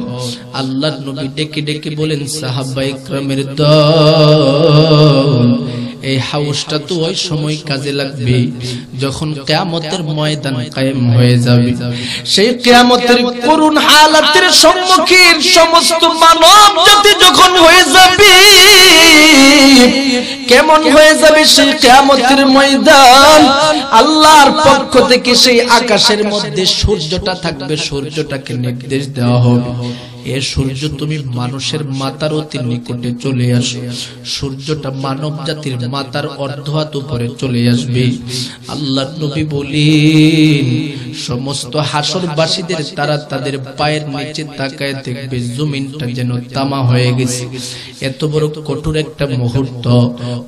আল্লাহর নবী ডেকে ডেকে বলেন, সাহাবায়ে কেরামের দল, এই হাউসটা তো ওই সময় কাজে লাগবে যখন কিয়ামতের ময়দান কায়েম হয়ে যাবে। সেই কিয়ামতের করুণ হালাতের সম্মুখীন সমস্ত মানব জাতি যখন হয়ে যাবে, কেমন হয়ে যাবে সেই কিয়ামতের ময়দান? আল্লাহর পক্ষ থেকে সেই আকাশের মধ্যে সূর্যটা থাকবে, সূর্যটাকে নির্দেশ দেওয়া হবে, এ সূর্য তুমি মানুষের মাথার অতি নিকটে চলে আসো। সূর্যটা মানব জাতির মাথার অর্ধ হাত উপরে চলে আসবে। আল্লাহর নবী বলেন, সমস্ত হাসরবাসীদের তারা তাদের পায়ের নিচে তাকায় দেখবে জমিনটা যেন তামা হয়ে গেছে। এত বড় কঠোর একটা মুহূর্ত,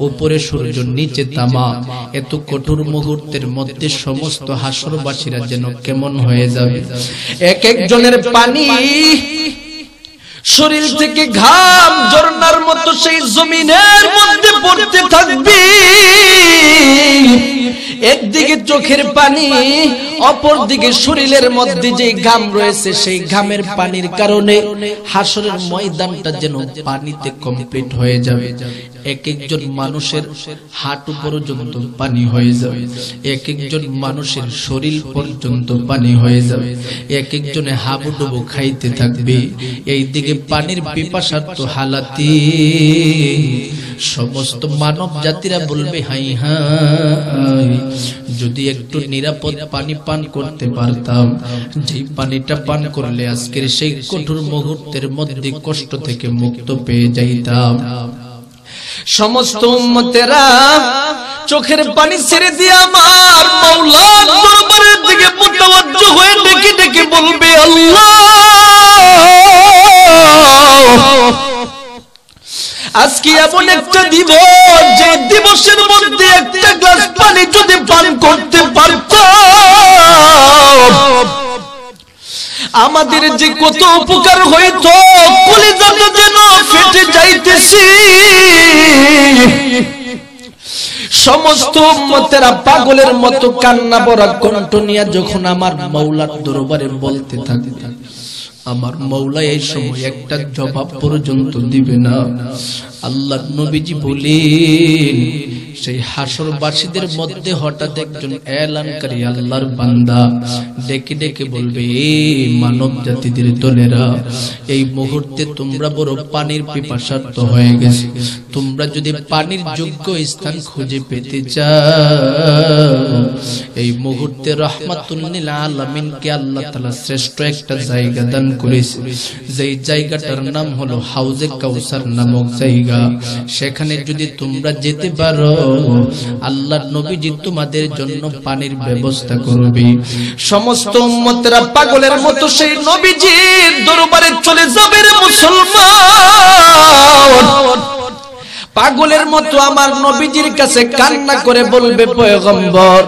উপরে সূর্য নিচে তামা, এত কঠোর মুহূর্তের মধ্যে সমস্ত হাসরবাসীরা যেন কেমন হয়ে যাবে। এক একজনের পানি শরীর থেকে ঘাম ঝরনার মতো সেই জমিনের মধ্যে পড়তে থাকবে। একদিকে চোখের পানি, অপর দিকে শরীরের মধ্যে যে ঘাম রয়েছে সেই ঘামের পানির কারণে হাসরের ময়দানটা যেন পানিতে কমপ্লিট হয়ে যাবে। এক একজন মানুষের হাঁটু পর্যন্ত পানি হয়ে যাবে, এক একজন মানুষের শরীর পর্যন্ত পানি হয়ে যাবে, এক একজনে হাবুডুবু খাইতে থাকবে। এই দিকে পানির পিপাসার্ত হালাতে সমস্ত মানব জাতিরা বলবে হাই হাই, যদি একটু নিরাপদ পানি পান করতে পারতাম, যেই পানিটা পান করলে আজকের সেই কঠোর মুহূর্তের মধ্যে কষ্ট থেকে মুক্ত পেয়ে যাইতাম। সমস্ত উম্মতেরা চোখের পানি ছেড়ে দিয়ে আমার মাওলার দরবারের দিকে মুতাওয়াজ্জহ হয়ে ডেকে ডেকে বলবে আল্লাহ, আজকে এমন একটা দিবস, যে দিবসের মধ্যে একটা গ্লাস পানি যদি পান করতে পারতাম, আমাদের যে কত উপকার হইতো, কলিজাটা যেন ফেটে যাইতেছি। সমস্ত উম্মতেরা পাগলের মতো কান্না ভরা কণ্ঠ নিয়ে যখন আমার মাওলার দরবারে বলতে থাকে, আমার মাওলা এই সময় একটা জবাব পর্যন্ত দিবে না। আল্লাহর নবীজি বলেন, সেই হাসরবাসীদের মধ্যে হঠাৎ একজন এলানকারী আল্লাহর বান্দা ডেকে ডেকে বলবে, মানব জাতিদের দলেরা, এই মুহূর্তে তোমরা বড় পানির পিপাসার্ত হয়ে গেছে। তোমরা যদি পানির যোগ্য স্থান খুঁজে পেতে চাও, এই মুহূর্তে রাহমাতুল লিল আলামিনকে আল্লাহ তাআলা শ্রেষ্ঠ একটা জায়গা দান করেছে, যেই জায়গাটার নাম হলো হাউজে কাউসার নামক জায়গা। সেখানে যদি তোমরা যেতে পারো, আল্লাহর নবীজি তোমাদের জন্য পানির ব্যবস্থা করবে। সমস্ত উম্মতেরা পাগলের মতো সেই নবীজির দরবারে চলে যাবে রে মুসলমান। পাগলের মতো আমার নবীজির কাছে কান্না করে বলবে, পয়গম্বর,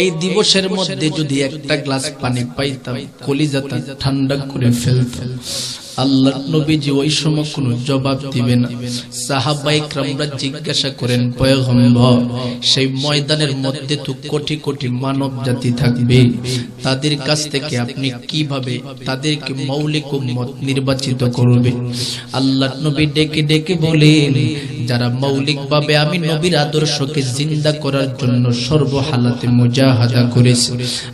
এই দিবসের মধ্যে যদি একটা গ্লাস পানি পাইতাম, কলিজাটা ঠান্ডা করে ফেলতাম। আল্লাহর নবীজি ওই সময় কোনো জবাব দিবে না। সাহাবায়ে কেরামরা জিজ্ঞাসা করেন, পয়গম্বর, সেই ময়দানের মধ্যে তো কোটি কোটি মানব জাতি থাকবে, তাদের কাছ থেকে আপনি কিভাবে তাদেরকে মৌলিক উম্মত নির্বাচিত করবেন? আল্লাহর নবী ডেকে ডেকে বলেন, যারা মৌলিকভাবে আমি নবীর আদর্শকে জিন্দা করার জন্য সর্বহালাতে মুজাহাদা করেছে,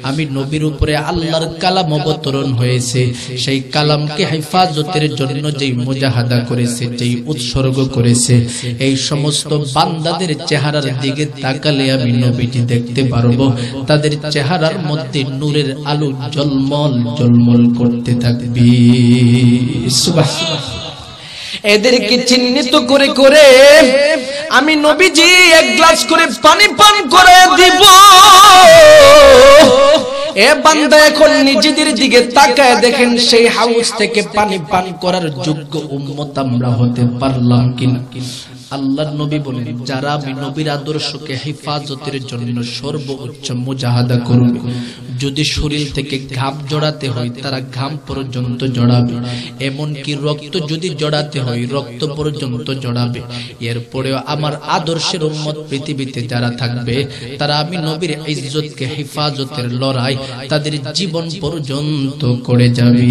আমি নবীর উপরে আল্লাহর কালাম অবতরণ হয়েছে, সেই কালামকে হেফাজতের জন্য যেই মুজাহাদা করেছে, যেই উৎসর্গ করেছে, এই সমস্ত বান্দাদের চেহারার দিকে তাকালে আমি নবীজি দেখতে পারবো, তাদের চেহারার মধ্যে নূরের আলো জলমল জলমল করতে থাকবে। সুবহানাল্লাহ। এদেরকে চিহ্নিত করে করে আমি নবীজি এক গ্লাস করে পানি পান করে দিব। এ বান্দা, এখন নিজেদের দিকে তাকায় দেখেন, সেই হাউস থেকে পানি পান করার যোগ্য উম্মত আমরা হতে পারলাম কিনা? আল্লাহর নবী বলেন, যারা আমি নবীর আদর্শকে হেফাজতের জন্য সর্বোচ্চ মুজাহাদা করবে, যদি শরীর থেকে ঘাম জড়াতে হয় তারা ঘাম পর্যন্ত জড়াবে, এমনকি রক্ত যদি জড়াতে হয় রক্ত পর্যন্ত জড়াবে। এরপরেও আমার আদর্শের উম্মত পৃথিবীতে যারা থাকবে, তারা আমি নবীর ইজ্জতকে হেফাজতের লড়াই তাদের জীবন পর্যন্ত করে যাবে।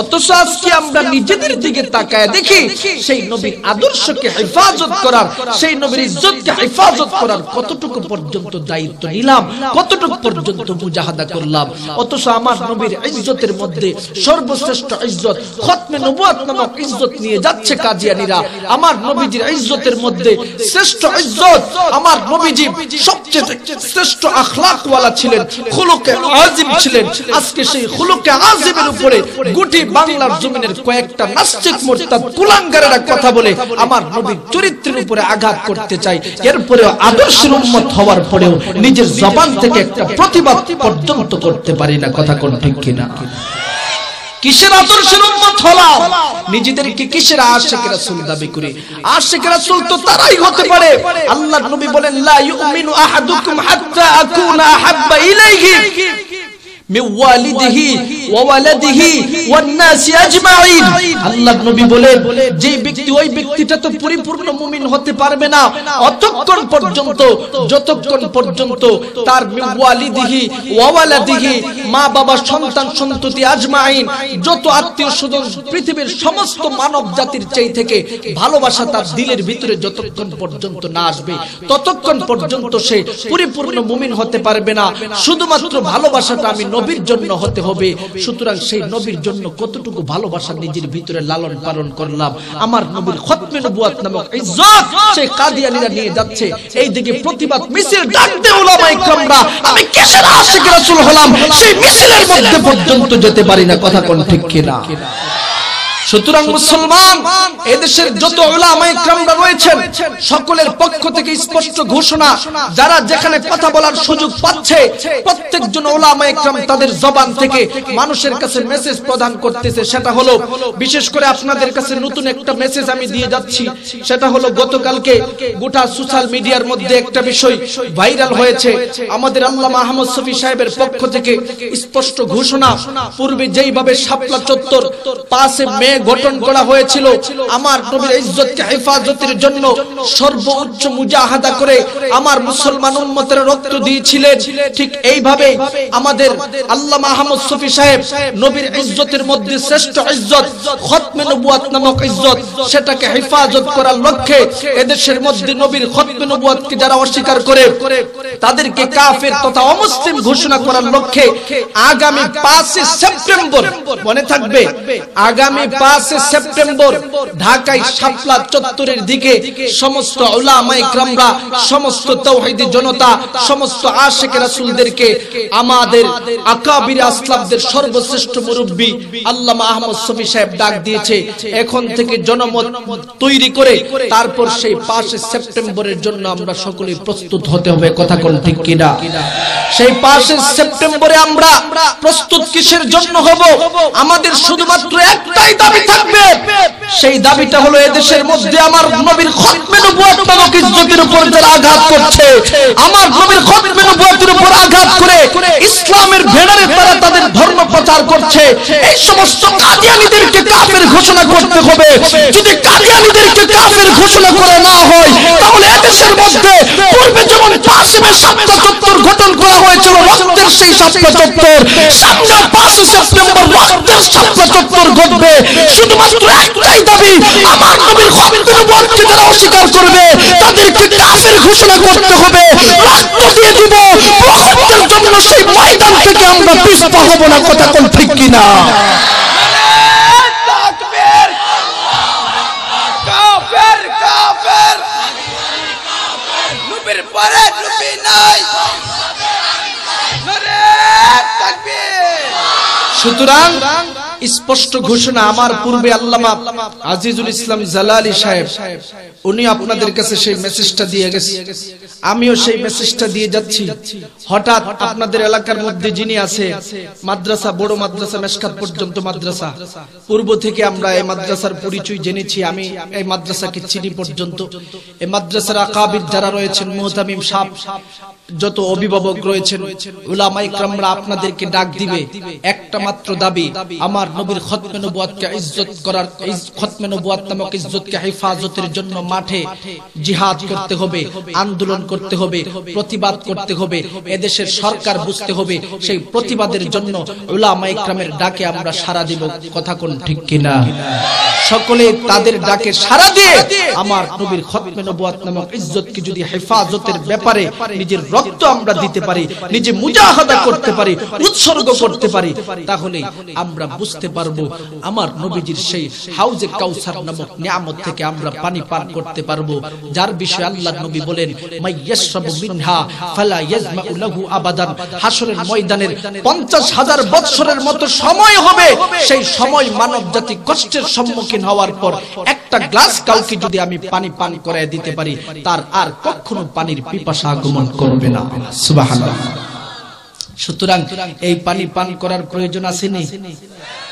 অথচ আজকে আমরা নিজেদের দিকে তাকায় দেখি, সেই নবীর আদর্শকে হেফাজত করার, সেই নবীর ইজ্জতকে হেফাজত করার কতটুকু পর্যন্ত দায়িত্ব নিলাম, কতটুকু পর্যন্ত মুজাহাদা করলাম। অথচ আমার নবীর ইজ্জতের মধ্যে সর্বশ্রেষ্ঠ ইজ্জত খতমে নবুয়ত নামক ইজ্জত নিয়ে যাচ্ছে কাদিয়ানীরা। আমার নবীজির ইজ্জতের মধ্যে শ্রেষ্ঠ ইজ্জত, আমার নবীজি সবচেয়ে শ্রেষ্ঠ আখলাক ওয়ালা ছিলেন, খুলুকে আজিম ছিলেন। আজকে সেই খুলুকে আজিমের উপরে গোটি বাংলার জমিনের কয়েকটা নাস্তিক মুরতাদ কুলাঙ্গারেরা কথা বলে আমার নবীর চরিত্রের উপরে আঘাত করতে চাই। এরপরেও আদর্শের উম্মত হওয়ার পরেও নিজের জবান থেকে একটা প্রতিবাদ পর্যন্ত করতে পারি না। কথা কোন ঠিক কিনা? কিসের আদর্শের উম্মত হলাম? নিজেদেরকে কিসের আশিক রাসূল দাবি করি? আশিক রাসূল তো তারাই হতে পারে। আল্লাহর নবী বলেন, লা ইউমিনু আহাদুকুম হাত্তা আকুনা আহাব্বা ইলাইহি মিন ওয়ালিদিহি ওয়া ওয়ালাদিহি ওয়ান নাসি আজমাইন। আল্লাহর নবী বলেন, যে ব্যক্তি, ওই ব্যক্তিটা তো পরিপূর্ণ মুমিন হতে পারবে না অতক্ষণ পর্যন্ত যতক্ষণ পর্যন্ত তার মিন ওয়ালিদিহি ওয়া ওয়ালাদিহি, মা বাবা সন্তান সন্ততি আজমাইন, যত আত্মীয় স্বজন পৃথিবীর সমস্ত মানব জাতির চাই থেকে ভালোবাসা তার দিলের ভিতরে যতক্ষণ পর্যন্ত না আসবে ততক্ষণ পর্যন্ত সে পরিপূর্ণ মুমিন হতে পারবে না। শুধুমাত্র ভালোবাসাটা আমি নবীর জন্য হতে হবে। সুতরাং সেই নবীর জন্য কতটুকু ভালোবাসা নিজের ভিতরে লালন পালন করলাম। আমার নবীর খতমে নবুয়ত নামক ইজ্জত সেই কাদিয়ানীরা নিয়ে যাচ্ছে, এই দিকে প্রতিবাদ মিছিল ডাকতে উলামায়ে কেরামরা আমি কিসের আশিক রাসূল হলাম সেই মিছিলের মধ্যে পর্যন্ত যেতে পারি না। কথা কোন ঠিক কিনা? সুতরাং মুসলমান, এদেশের যত উলামায়ে কেরামরা রয়েছেন সকলের পক্ষ থেকে স্পষ্ট ঘোষণা, যারা যেখানে কথা বলার সুযোগ পাচ্ছে প্রত্যেকজন উলামায়ে কেরাম তাদের জবান থেকে মানুষের কাছে মেসেজ প্রদান করতেছে। সেটা হলো, বিশেষ করে আপনাদের কাছে নতুন একটা মেসেজ আমি দিয়ে যাচ্ছি। সেটা হলো, গতকালকে গোটা সোশ্যাল মিডিয়ার মধ্যে একটা বিষয় ভাইরাল হয়েছে। আমাদের আল্লামা আহমদ শফি সাহেবের পক্ষ থেকে স্পষ্ট ঘোষণা, পূর্বে যেইভাবে শাপলা চত্বর 5 মে গঠন করা হয়েছিল আমার নবীর ইজ্জতকে হেফাজতের জন্য, সর্বোচ্চ মুজাহাদা করে আমার মুসলমান উম্মতের রক্ত দিয়েছিলেন, ঠিক এইভাবে আমাদের আল্লামা আহমদ শফি সাহেব নবীর ইজ্জতের মধ্যে শ্রেষ্ঠ ইজ্জত খতমে নবুয়ত নামক ইজ্জত, সেটাকে হেফাজত করার লক্ষ্যে এদেশের মধ্যে নবীর খতমে নবুয়তকে যারা অস্বীকার করে তাদেরকে কাফের তথা অমুসলিম ঘোষণা করার লক্ষ্যে আগামী 5 সেপ্টেম্বর, মনে থাকবে আগামী 5 সেপ্টেম্বর ঢাকায় শাপলা চত্বরের দিকে সমস্ত উলামায়ে কেরামরা, সমস্ত তাওহীদি জনতা, সমস্ত আশিক রাসূলদেরকে আমাদের আকাবির আসলাফদের সর্বশ্রেষ্ঠ মুরব্বি আল্লামা আহমদ শফি সাহেব ডাক দিয়েছে। এখন থেকে জনমত তৈরি করে তারপর সেই 5 সেপ্টেম্বরের জন্য আমরা সকলেই প্রস্তুত হতে হবে। কথা কোন ঠিক কিনা? সেই 5 সেপ্টেম্বরে আমরা প্রস্তুত কিসের জন্য হব? আমাদের শুধুমাত্র একটাই দাবি থাকবে, সেই দাবিটা হলো এদেশের মধ্যে আমার নবীর খতমে নবুয়ত নামক ইজ্জতের উপর যারা আঘাত করছে, আমার নবীর খতমে নবুয়তের উপর আঘাত করে ইসলামের ব্যানারে তারা তাদের ধর্ম প্রচার করছে, এই সমস্ত কাদিয়ানীদেরকে কাফের ঘোষণা করতে হবে। যদি কাদিয়ানীদেরকে কাফের ঘোষণা করে না হয় তাহলে এদেশের মধ্যে পূর্বে যেমন 5 মে শাপলা চত্বর গঠন করা হয়েছিল রক্তের সেই শাপলা চত্বর, সামনে 5 সেপ্টেম্বর রক্তের শাপলা চত্বর ঘটবে। শুধুমাত্র একটাই দাবি, আমার নবীর খতমে নবুয়তকে যারা অস্বীকার করবে তাদেরকে কাফের ঘোষণা করতে হবে, রক্ত দিয়ে দিব। মুহাম্মদের জন্য সেই ময়দান থেকে আমরা পিছপা হব না। কথা কোন ঠিক কিনা? তাকবীর, কাফের কাফের, নবীর পরে নবী নাই, নারে তাকবীর। সুতরাং স্পষ্ট ঘোষণা, আমার পূর্বে আল্লামা আজিজুল ইসলাম জালালি সাহেব উনি আপনাদের কাছে সেই মেসেজটা দিয়ে গেছে, আমিও সেই মেসেজটা দিয়ে যাচ্ছি। হঠাৎ আপনাদের এলাকার মধ্যে যিনি আছে মাদ্রাসা, বড় মাদ্রাসা মেশকাত পর্যন্ত মাদ্রাসা, পূর্ব থেকে আমরা এই মাদ্রাসার পরিচয় জেনেছি, আমি এই মাদ্রাসাকে চিনি পর্যন্ত। এই মাদ্রাসার আকাবির যারা রয়েছেন, মুহতামিম সাহেব, যত অভিভাবক রয়েছেন, উলামায়ে কেরামরা আপনাদেরকে ডাক দিবে একটা মাত্র দাবি, আমার নবীর খতমে নবুয়তকে ইজ্জত করার, খতমে নবুয়ত নামক ইজ্জতকে হেফাজতের জন্য মাঠে জিহাদ করতে হবে, আন্দোলন করতে হবে, প্রতিবাদ করতে হবে। এদেশের সরকার বুঝতে হবে সেই প্রতিবাদের জন্য উলামায়ে কেরামের ডাকে আমরা সাড়া দিব। কথা কোন ঠিক কিনা? সকলে তাদের ডাকে সাড়া দিয়ে আমার নবীর খতমে নবুয়ত নামক ইজ্জতকে যদি হেফাজতের ব্যাপারে নিজের রক্ত আমরা দিতে পারি, নিজে মুজাহাদা করতে পারি, উৎসর্গ করতে পারি, তাহলে আমরা বুঝতে পারবো আমার নবীজির সেই হাউজে কাউসার নামক নিয়ামত থেকে আমরা পানি পান করতে পারবো, যার বিষয়ে আল্লাহর নবী বলেন মাইয়াশরাবু মিনহা ফালা ইয়াজমাউ লাহু আবাদান। হাসরের ময়দানের 50,000 বছরের মতো সময় হবে, সেই সময় মানব জাতি কষ্টের সম্মুখীন হওয়ার পর একটা গ্লাস কাউকে যদি আমি পানি পান করায় দিতে পারি, তার আর কখনো পানির পিপাসা আগমন করবে না। সুবহানাল্লাহ। সুতরাং এই পানি পান করার প্রয়োজন আছে নি?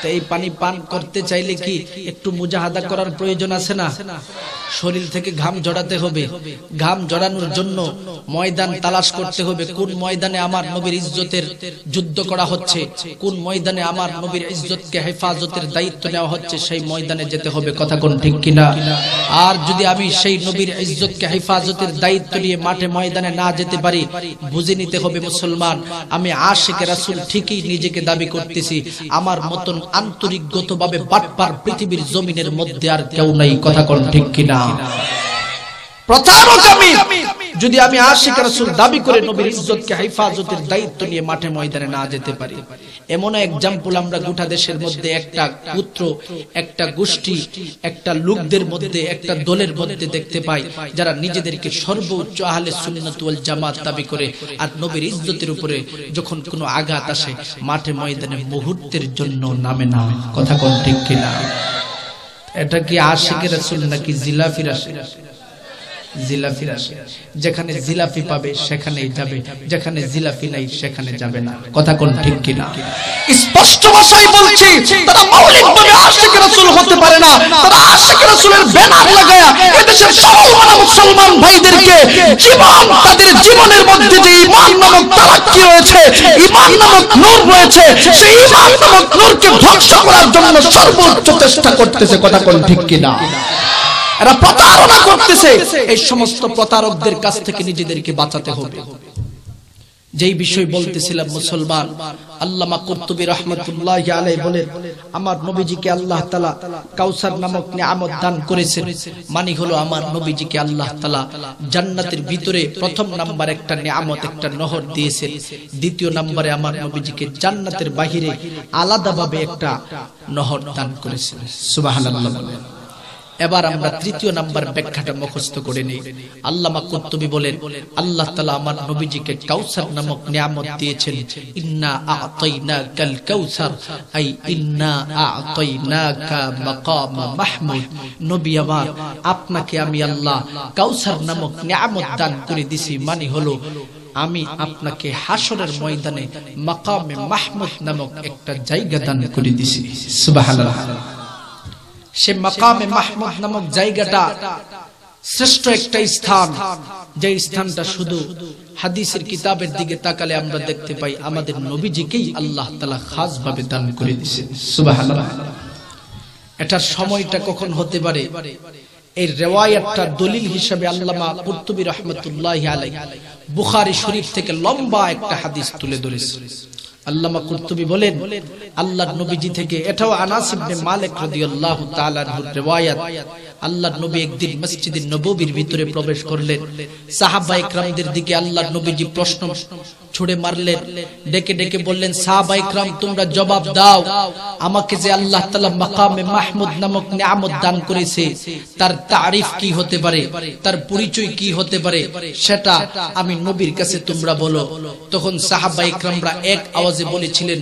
তো এই পানি পান করতে চাইলে কি একটু মুজাহাদা করার প্রয়োজন আছে না? শরীর থেকে ঘাম ঝরাতে হবে, ঘাম ঝরানোর জন্য ময়দান তালাশ করতে হবে, কোন ময়দানে আমার নবীর ইজ্জতের যুদ্ধ করা হচ্ছে, কোন ময়দানে আমার নবীর ইজ্জতকে হেফাজতের দায়িত্ব নেওয়া হচ্ছে, সেই ময়দানে যেতে হবে। কথা কোন ঠিক কিনা? আর যদি আমি সেই নবীর ইজ্জতকে হেফাজতের দায়িত্ব নিয়ে মাঠে ময়দানে না যেতে পারি, বুঝে নিতে হবে মুসলমান আমি আশিক রাসূল ঠিকই নিজেকে দাবি করতেছি, আমার মতন আন্তরিকগতভাবে বাটপার পৃথিবীর জমিনের মধ্যে আর কেউ নাই। কথা কোন ঠিক কিনা? প্রতারক আমি, যদি আমি আশিক রাসূল দাবি করে নবীর ইজ্জতকে হেফাজতের দায়িত্ব নিয়ে মাঠে ময়দানে না যেতে পারি। এমন এক্সাম্পল আমরা গোটা দেশের মধ্যে একটা পুত্র, একটা গোষ্ঠী, একটা লোকদের মধ্যে, একটা দলের মধ্যে দেখতে পাই, যারা নিজেদেরকে সর্বোচ্চ আহলে সুন্নাত ওয়াল জামাত দাবি করে, আর নবীর ইজ্জতের উপরে যখন কোনো আঘাত আসে মাঠে ময়দানে মুহূর্তের জন্য নামে না। কথা কোন ঠিক কিনা? এটা কি আশিকের রাসূল নাকি জিলাফির আশিক? জিলাফির আশিক। যেখানে জিলাফি পাবে সেখানেই যাবে, যেখানে জিলাফি নাই সেখানে যাবে না। কথা কোন ঠিক কিনা? স্পষ্ট ভাষায় বলছি, তারা মৌলিকভাবে আশিক রাসূল হতে পারে না। তারা আশিক রাসূলের ব্যানার লাগায়া এদেশের সকল মুসলমান ভাইদেরকে জীবন, তাদের জীবনের মধ্যে যে ঈমান নামক তারাক্কি রয়েছে, ঈমান নামক নূর রয়েছে, সেই ঈমান নামক নূরকে ধ্বংস করার জন্য সর্বোচ্চ চেষ্টা করতেছে। কথা কোন ঠিক কিনা? এরা প্রতারণা করতেছে। এই সমস্ত প্রতারকদের কাছ থেকে নিজেদেরকে বাঁচাতে হবে। যেই বিষয় বলতেছিলাম, মুসলমান আল্লামা কুরতুবী রাহমাতুল্লাহি আলাইহি বলেন, আমার নবীজিকে আল্লাহ তাআলা কাউসার নামক নিয়ামত দান করেছেন। মানে হলো আমার নবীজিকে আল্লাহ তাআলা জান্নাতের ভিতরে প্রথম নাম্বার একটা নিয়ামত, একটা নহর দিয়েছেন। দ্বিতীয় নম্বরে আমার নবীজিকে জান্নাতের বাহিরে আলাদাভাবে একটা নহর দান করেছেন। সুবহানাল্লাহ। এবার আমরা তৃতীয় নাম্বার ব্যাখ্যাটা মুখস্থ করে নেই। আল্লামা কুরতুবী বলেন, আল্লাহ তাআলা আমার নবীজিকে কাউসার নামক নিয়ামত দিয়েছেন। ইন্না আ'তাইনাকাল কাউসার, আই ইন্না আ'তাইনাকা মাকাম মাহমুদ। নবী আমার, আপনাকে আমি আল্লাহ কাউসার নামক নিয়ামত দান করে দিছি। মানে হলো আমি আপনাকে হাসরের ময়দানে মাকামে মাহমুদ নামক একটা জায়গা দান করে দিছি। সুবহানাল্লাহ। সে মাকামে মাহমুদ নামক জায়গাটা শ্রেষ্ঠ একটা স্থান, যে স্থানটা শুধু হাদিসের কিতাবের দিকে তাকালে আমরা দেখতে পাই আমাদের নবীজিকেই আল্লাহ তাআলা খাস ভাবে দান করে দিয়েছেন। সুবহানাল্লাহ। এটার সময়টা কখন হতে পারে? এই রিওয়ায়াতটার দলিল হিসেবে আল্লামা কুরতুবী রাহমাতুল্লাহি আলাইহি বুখারী শরীফ থেকে লম্বা একটা হাদিস তুলে ধরেছেন। আল্লামা কুরতুবী বলেন, আল্লাহর নবীজি থেকে, এটাও আনাস ইবনে মালিক রাদিয়াল্লাহু তাআলা আনহুর রিওয়ায়াত, আল্লাহর নবী একদিন মসজিদে নববীর ভিতরে প্রবেশ করলেন। সাহাবায়ে কেরামদের দিকে আল্লাহর নবীজি প্রশ্ন ছুড়ে মারলেন, ডেকে ডেকে বললেন, সাহাবায়ে কেরাম তোমরা জবাব দাও, আমাকে যে আল্লাহ তাআলা মাকামে মাহমুদ নামক নিয়ামত দান করেছে তার তারিফ কি হতে পারে, তার পরিচয় কি হতে পারে, সেটা আমি নবীর কাছে তোমরা বলো। তখন সাহাবায়ে কেরামরা এক আওয়াজে বলেছিলেন,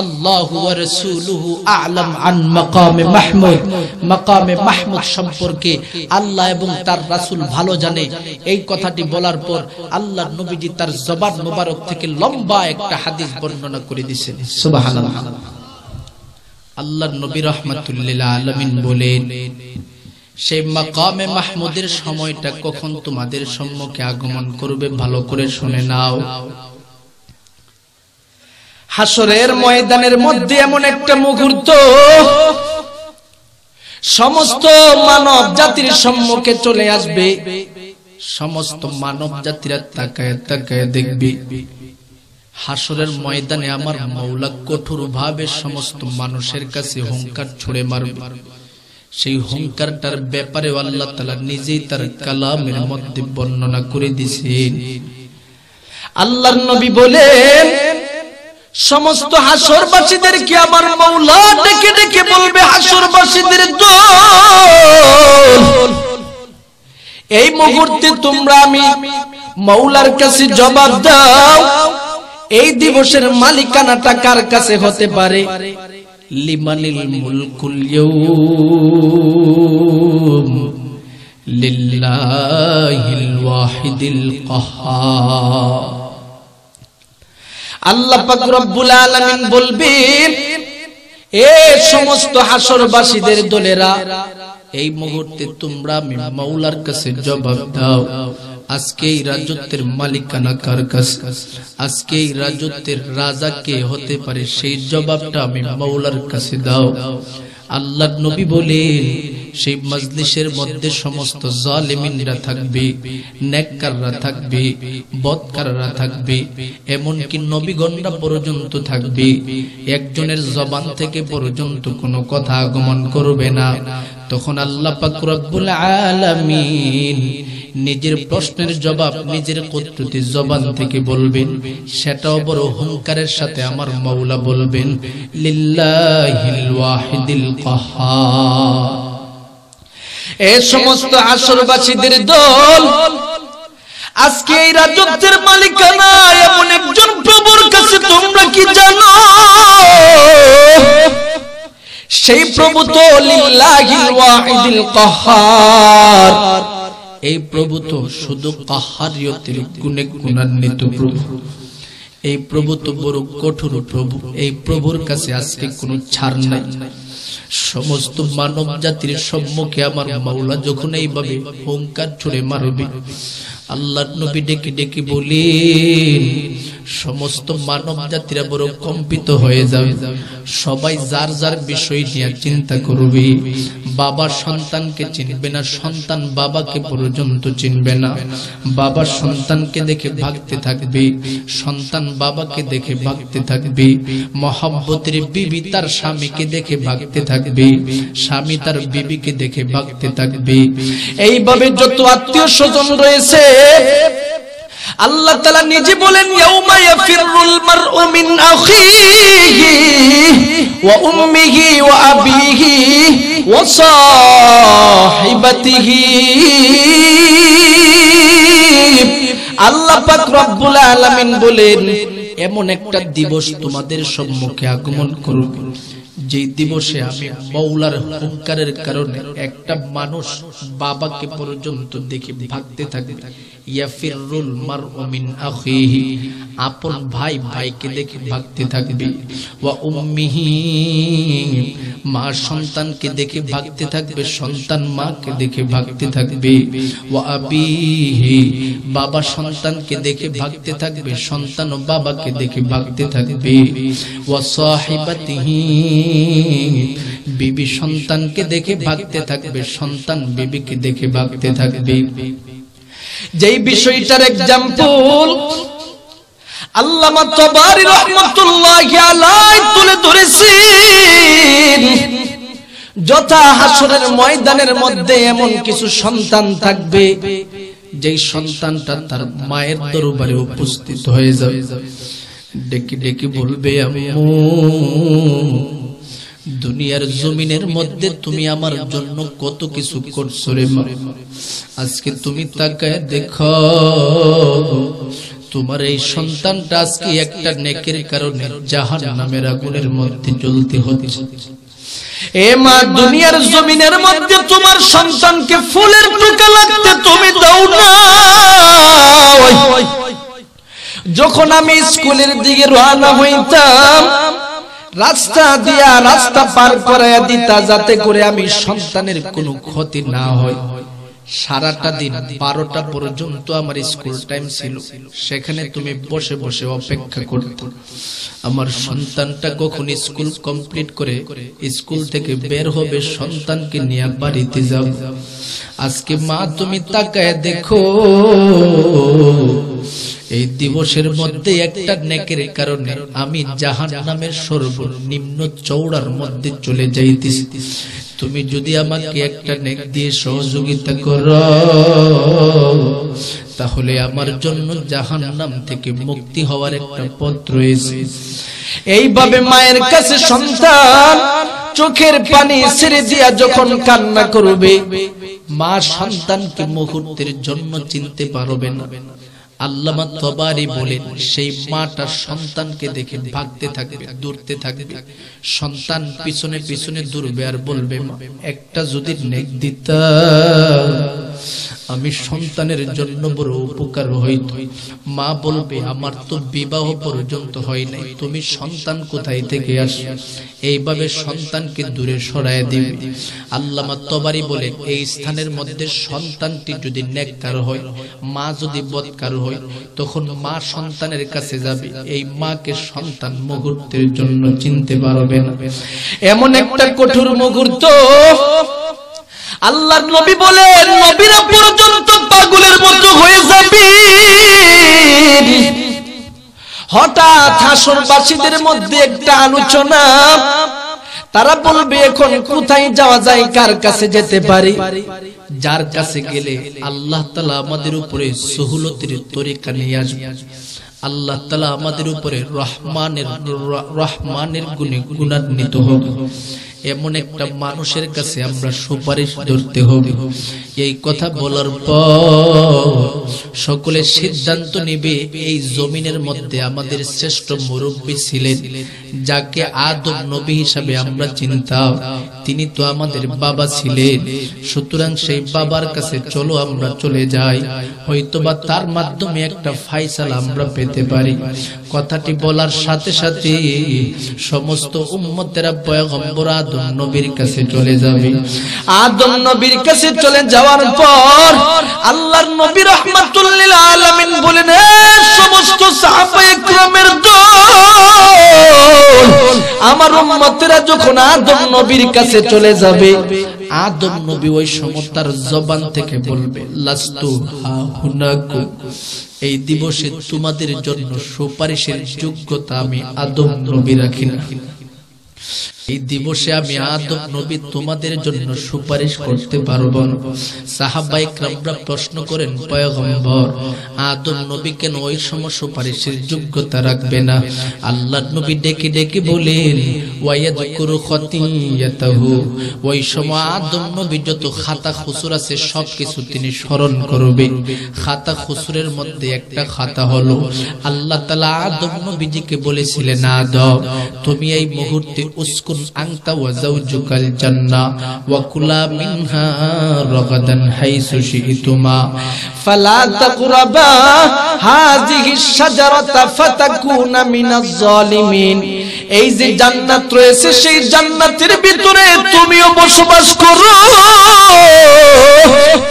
আল্লাহু ওয়া রাসূলুহু আ'লাম আন মাকামে মাহমুদ। মাকামে মাহমুদ সম্পর্কে আল্লাহ এবং তার রাসূল ভালো জানে। এই কথাটি বলার পর আল্লাহর নবীজি তার জবান মোবারক থেকে লম্বা একটা হাদিস বর্ণনা করে দিয়েছেন। সুবহানাল্লাহ। আল্লাহর নবী রাহমাতুল লিল আলামিন বলেন, সেই মাকামে মাহমুদের সময়টা কখন তোমাদের সম্মুখে আগমন করবে ভালো করে শুনে নাও। হাসরের ময়দানের মধ্যে এমন একটা মুহূর্ত সমস্ত মানব জাতির সম্মুখে চলে আসবে। সমস্ত মানব জাতিরা তাকায় তাকায় দেখবে হাসরের ময়দানে আমার মাওলা কঠোর ভাবে সমস্ত মানুষের কাছে হুঙ্কার ছুড়ে মারবে। সেই হুঙ্কারটার ব্যাপারে আল্লাহ তাআলা নিজেই তার কালামের মধ্যে বর্ণনা করে দিয়েছেন। আল্লাহর নবী বলেন, সমস্ত হাসরবাসীদেরকে আমার মাওলা ডেকে ডেকে বলবে, হাসরবাসীদের দল, এই মুহূর্তে তোমরা আমি মাওলার কাছে জবাব দাও, এই দিবসের মালিকানাটা কার কাছে হতে পারে? লিমানিল মুলকুল ইয়াউম লিল্লাহিল ওয়াহিদিল কাহ্হার। আল্লাহ পাক রব্বুল আলামিন বলবেন, এ সমস্ত হাসরবাসীদের দলেরা, এই মুহূর্তে তোমরা আমি মাওলার কাছে জবাব দাও, আজকে এই রাজত্বের মালিকানা কার কাছে, আজকে এই রাজত্বের রাজা কে হতে পারে, সেই জবাবটা আমি মাওলার কাছে দাও। আল্লাহর নবী বলেন, সেই মজলিসের মধ্যে সমস্ত জালিমিনরা থাকবে, নেককাররা থাকবে, বদকাররা থাকবে, এমনকি নবীগণরা পর্যন্ত থাকবে। একজনের জবান থেকে পর্যন্ত কোনো কথা আগমন করবে না। তখন আল্লাহ পাক রব্বুল আলামিন নিজের প্রশ্নের জবাব নিজের কুদরতি জবান থেকে বলবেন, সেটাও বড় অহংকারের সাথে আমার মাওলা বলবেন, লিল্লাহিল ওয়াহিদিল কাহ্হার। এই সমস্ত হাসরবাসীদের দল আজকে এই রাজত্বের মালিকানা এমন একজন প্রভুর কাছে, তোমরা কি জানো? সেই প্রভু তো লিল্লাহিল ওয়াহিদিল কাহ্হার। এই প্রভু তো শুধু কাহ্হারিয়তের গুণে গুণান্বিত প্রভু। এই প্রভু তো বড় কঠোর প্রভু। এই প্রভুর কাছে আজকে কোনো ছাড় নাই। সমস্ত মানব জাতির সম্মুখে আমার মাওলা যখন এইভাবে হুঙ্কার ছুড়ে মারবে, আল্লাহর নবী ডেকে ডেকে বলেন, সমস্ত মানব জাতিরা বড় কম্পিত হয়ে যাবে। সবাই যার যার বিষয় নিয়ে চিন্তা করবে। বাবা সন্তানকে চিনবে না, সন্তান বাবাকে পর্যন্ত চিনবে না। বাবা সন্তানকে দেখে ভাগতে থাকবে, সন্তান বাবাকে দেখে ভাগতে থাকবে। মহব্বতের বিবি তার স্বামীকে দেখে ভাগতে থাকবে, স্বামী তার বিবিকে দেখে ভাগতে থাকবে। এইভাবে যত আত্মীয় স্বজন রয়েছে, আল্লাহ তাআলা নিজে বলেন, ইয়াউমা ইয়াফিরুল মারউ মিন আখিহি ওয়া উম্মিহি ওয়া আবিহি ওয়া সাহিবাতিহি। আল্লাহ পাক রব্বুল আলামিন বলেন, এমন একটা দিবস তোমাদের সম্মুখে আগমন করবে, যে দিবসে আমি মাওলার হুঙ্কারের কারণে একটা মানুষ বাবাকে পর্যন্ত দেখে ভাগতে থাকবে। ইয়াফিরুল মারউ মিন আখিহি, আপন ভাই ভাইকে দেখে ভাগতে থাকবে। ওয়া উম্মিহি, মা সন্তানকে দেখে ভাগতে থাকবে, সন্তান মাকে দেখে ভাগতে থাকবে। ওয়া আবিহি, বাবা সন্তানকে দেখে ভাগতে থাকবে, সন্তান ও বাবাকে দেখে ভাগতে থাকবে। ওয়া সাহিবাতিহি, বিবি সন্তানকে দেখে ভাগতে থাকবে, সন্তান বিবিকে দেখে ভাগতে থাকবে। যেই বিষয়টার এক্সাম্পল আল্লামা তাবারি রাহমাতুল্লাহি আলাইহি তুলে ধরেছেন, যথা হাসরের ময়দানের মধ্যে এমন কিছু সন্তান থাকবে, যেই সন্তানটা তার মায়ের দরবারে উপস্থিত হয়ে যাবে, ডেকে ডেকে বলবে, আম্মু, দুনিয়ার জমিনের মধ্যে তুমি আমার জন্য কত কিছু করছো রে মা। আজকে তুমি তাকায় দেখো, তোমার এই সন্তানটা আজকে একটা নেকের কারণে জাহান্নামের আগুনের মধ্যে জ্বলতে হচ্ছে। এ মা, দুনিয়ার জমিনের মধ্যে তোমার সন্তানকে ফুলের টুকা লাগতে তুমি দাও না। যখন আমি স্কুলের দিকে রওনা হইতাম, রাস্তা দিয়া রাস্তা পার করাইয়া দিতা, যাতে করে আমি সন্তানের কোনো ক্ষতি না হয়। সারাটা দিন 12টা পর্যন্ত আমার স্কুল টাইম ছিল, সেখানে তুমি বসে বসে অপেক্ষা করতে আমার সন্তানটা কখন স্কুল কমপ্লিট করে স্কুল থেকে বের হবে, সন্তানকে নিয়ে বাড়িতে যাব। আজকে মা তুমি তাকায় দেখো, এই দিবসের মধ্যে একটা নেকের কারণে আমি জাহান্নামের সর্বনিম্ন চওড়ার মধ্যে চলে যাইতেছি। তুমি যদি আমাকে একটা নেক দিয়ে সহযোগিতা করো, তাহলে আমার জন্য জাহান্নাম থেকে মুক্তি হওয়ার একটা পথ রয়েছে। এইভাবে মায়ের কাছে সন্তান চোখের পানি ছেড়ে দিয়া যখন কান্না করবে, মা সন্তানকে মুহূর্তের জন্য চিনতে পারবে না। আল্লামা তাবারি বলেন, সেই মাটা সন্তানকে দেখে ভাগতে থাকবে, দৌড়তে থাকবে, সন্তান পিছনে পিছনে দৌড়বে আর বলবে, একটা যদি নেক দিতা আমি সন্তানের জন্য বড় উপকার হইত। মা বলবে, আমার তো বিবাহ পর্যন্ত হয় নাই, তুমি সন্তান কোথায় থেকে আসো? এইভাবে সন্তানকে দূরে সরায় দিবে। আল্লামা তাবারি বলেন, এই স্থানের মধ্যে সন্তানটি যদি নেককার হয়, মা যদি বদকার হয়, তখন মা সন্তানের কাছে যাবে, এই মাকে সন্তান মুহূর্তের জন্য চিনতে পারবে না। এমন একটা কঠোর মুহূর্ত আল্লাহর নবী বলেন, নবীরা পর্যন্ত পাগলের মতো হয়ে যাবে। হঠাৎ হাসরবাসীদের মধ্যে একটা আলোচনা, তারা বলবে এখন কোথায় যাওয়া যায়, কার কাছে যেতে পারি? যার কাছে গেলে আল্লাহ তাআলা আমাদের উপরে সহুলতের তরিকা নিয়ে আসবে। আল্লাহ তাআলা আমাদের উপরে রহমানের গুণে গুণান্বিত হবে। এমন একটা মানুষের কাছে আমরা সুপারিশ ধরতে হবে। এই কথা বলার পর সকলে সিদ্ধান্ত নেবে, এই জমিনের মধ্যে আমাদের শ্রেষ্ঠ মুরব্বী ছিলেন, যাকে আদম নবী হিসাবে আমরা চিনতাম, তিনি তো আমাদের বাবা ছিলেন। সুতরাং সেই বাবার কাছে চলো আমরা চলে যাই, হয়তোবা তার মাধ্যমে একটা ফায়সালা আমরা পেতে পারি। কথাটি বলার সাথে সাথে সমস্ত উম্মতেরা পয়গম্বর আদম নবীর কাছে চলে যাবে। আদম নবীর কাছে চলে যাওয়ার পর আল্লাহর নবী রাহমাতুল লিল আলামিন বলেন, সমস্ত সাহাবায়ে কিরামের দল, আমার উম্মতেরা যখন আদম নবীর কাছে চলে যাবে, আদম নবী ওই সময় তার জবান থেকে বলবে, লাস্তু হাহুনাকুম, এই দিবসে তোমাদের জন্য সুপারিশের যোগ্যতা আমি আদম নবী রাখি না। এই দিবসে আমি আদম নবী তোমাদের জন্য সুপারিশ করতে পারবো না। সাহাবায়ে কেরামরা প্রশ্ন করেন, পয়গম্বর, আদম নবী কেন ওই সময় সুপারিশের যোগ্যতা রাখবে না? আল্লাহর নবী ডেকে ডেকে বলেন, ওয়ায়াযকুরু খতিয়াতাহু, ওই সময় আদম নবী যত খাতা খুসুর আছে সবকিছু তিনি স্মরণ করবে। খাতা খুসুরের মধ্যে একটা খাতা হলো, আল্লাহ তাআলা আদম নবীজিকে বলেছিলেন, আদম তুমি এই মুহূর্তে উসকুন আনতা ওয়া যাওজুকাল জান্নাহ ওয়া কুলা মিনহা রাগাদান হাইসু শি'তুমা ফালা তাকরাবা হাযিহিশ শাজারাতা ফাতাকুনা মিনাজ জালিমিন। এই যে জান্নাত রয়েছে, সেই জান্নাতের ভিতরে তুমিও বসবাস করো,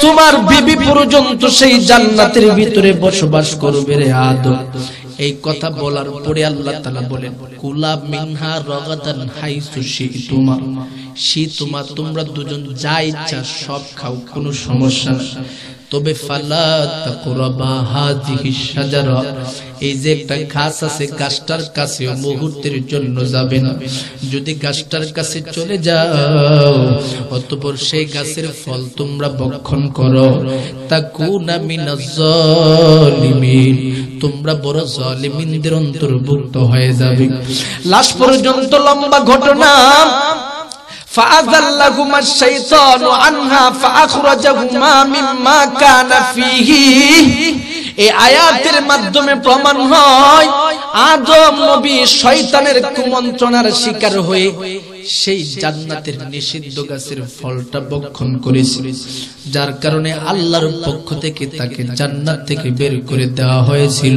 তোমার বিবি পর্যন্ত সেই জান্নাতের ভিতরে বসবাস করবে রে আদম। এই কথা বলার পরে আল্লাহ তাআলা বলেন, কুলা মিনহা রাগাদান হাইসু শি'তুমা, শি'তুমা তোমরা দুজন যা ইচ্ছা সব খাও, কোনো সমস্যা না। তবে ফালা তাকরাবা হাযিহিশ শাজারা, এই যে একটা গাছ আছে, গাছটার কাছে মুহূর্তের জন্য যাবে না। যদি গাছটার কাছে চলে যাও, অতঃপর সেই গাছের ফল তোমরা ভক্ষণ করো, তাকুনা মিনাজ জালিমিন, তোমরা বড় জালিমিনদের অন্তর্ভুক্ত হয়ে যাবে। লাস্ট পর্যন্ত লম্বা ঘটনা। فأذلهما الشيطان عنها فأخرجهما مما كان فيه। এই আয়াতের মাধ্যমে প্রমাণ হয় আদম নবী শয়তানের কুমন্ত্রণার শিকার হয়ে সেই জান্নাতের নিষিদ্ধ গাছের ফলটা ভক্ষণ করেছিল, যার কারণে আল্লাহর পক্ষ থেকে তাকে জান্নাত থেকে বের করে দেওয়া হয়েছিল।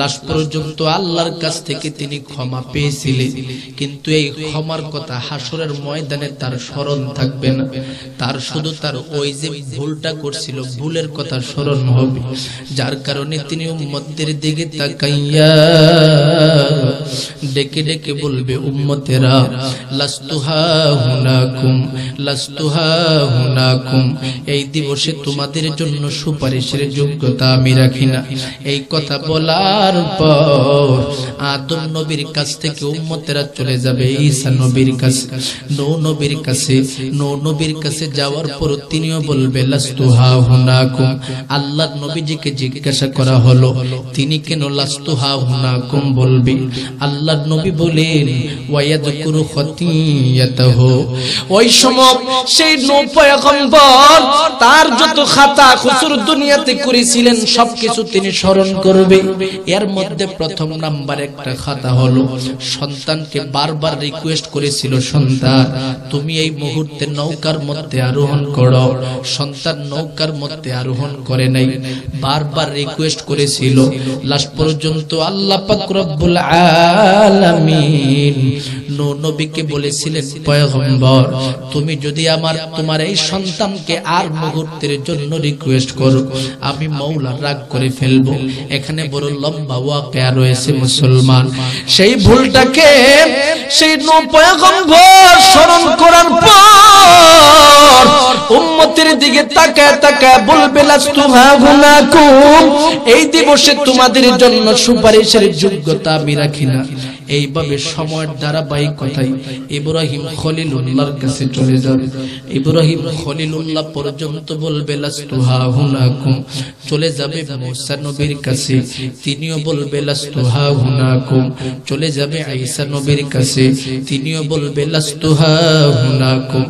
লাস্ট পর্যন্ত আল্লাহর কাছ থেকে তিনি ক্ষমা পেয়েছিলেন, কিন্তু এই ক্ষমার কথা হাসরের ময়দানে তার স্মরণ থাকবে না। তার শুধু তার ওই যে ভুলটা করছিল, ভুলের কথা স্মরণ হবে, যার কারণে তিনি উম্মতদের দিকে তাকাইয়া ডেকে ডেকে বলবে, উম্মতেরা লাস্তুহা হুনাকুম, লাস্তুহা হুনাকুম, এই দিবসে তোমাদের জন্য সুপারিশের যোগ্যতা আমি রাখি না। এই কথা বলার পর আদম নবীর কাছ থেকে উম্মতেরা চলে যাবে ঈসা নবীর কাছে, নূহ নবীর কাছে। নূহ নবীর কাছে যাওয়ার পর তিনিও বলবে লাস্তুহা হুনাকুম। আল্লাহর নবীজিকে জিজ্ঞাসা করা হলো, তিনি কেন লাস্তুহা হুনাকুম বলবে? আল্লাহর নবী বলেন, ওয়ায়াযকুরু খতিয়াতাহু, ওই সময় সেই নূহ পয়গম্বর তার যত খাতা খুসুর দুনিয়াতে করেছিলেন সবকিছু তিনি স্মরণ করবে। এর মধ্যে প্রথম নাম্বার একটা খাতা হলো, সন্তানকে বারবার রিকোয়েস্ট করেছিল, সন্তান তুমি এই মুহূর্তে নৌকার মধ্যে আরোহণ করো। সন্তান নৌকার মধ্যে আরোহণ করে নাই, বারবার রিকোয়েস্ট করেছিল। লাস্ট পর্যন্ত আল্লাহ পাক রব্বুল আলামিন নূহ নবীকে বলেছিলেন, পয়গম্বর তুমি যদি তোমার এই সন্তানকে আর মুহূর্তের জন্য রিকোয়েস্ট করো, আমি মাওলা রাগ করে ফেলবো। এখানে বড় লম্বা ওয়াকিয়া রয়েছে মুসলমান। সেই ভুলটাকে সেই নূহ পয়গম্বর স্মরণ করার পর উম্মতের দিকে তাকায় তাকায় বলবে, লাস্তুহা হুনাকুম, এই দিবসে তোমাদের জন্য সুপারিশের যোগ্যতা আমি রাখি না। এইভাবে সময়ের ধারাবাহিকতায় ইব্রাহিম খলিলুল্লাহর কাছে চলে যাবে। ইব্রাহিম খলিলুল্লাহ পর্যন্ত বলবে লাস্তু হাহুনাকুম, চলে যাবে মূসা নবীর কাছে, তিনিও বলবে লাস্তু হাহুনাকুম, চলে যাবে ঈসা নবীর কাছে, তিনিও বলবে লাস্তু হাহুনাকুম।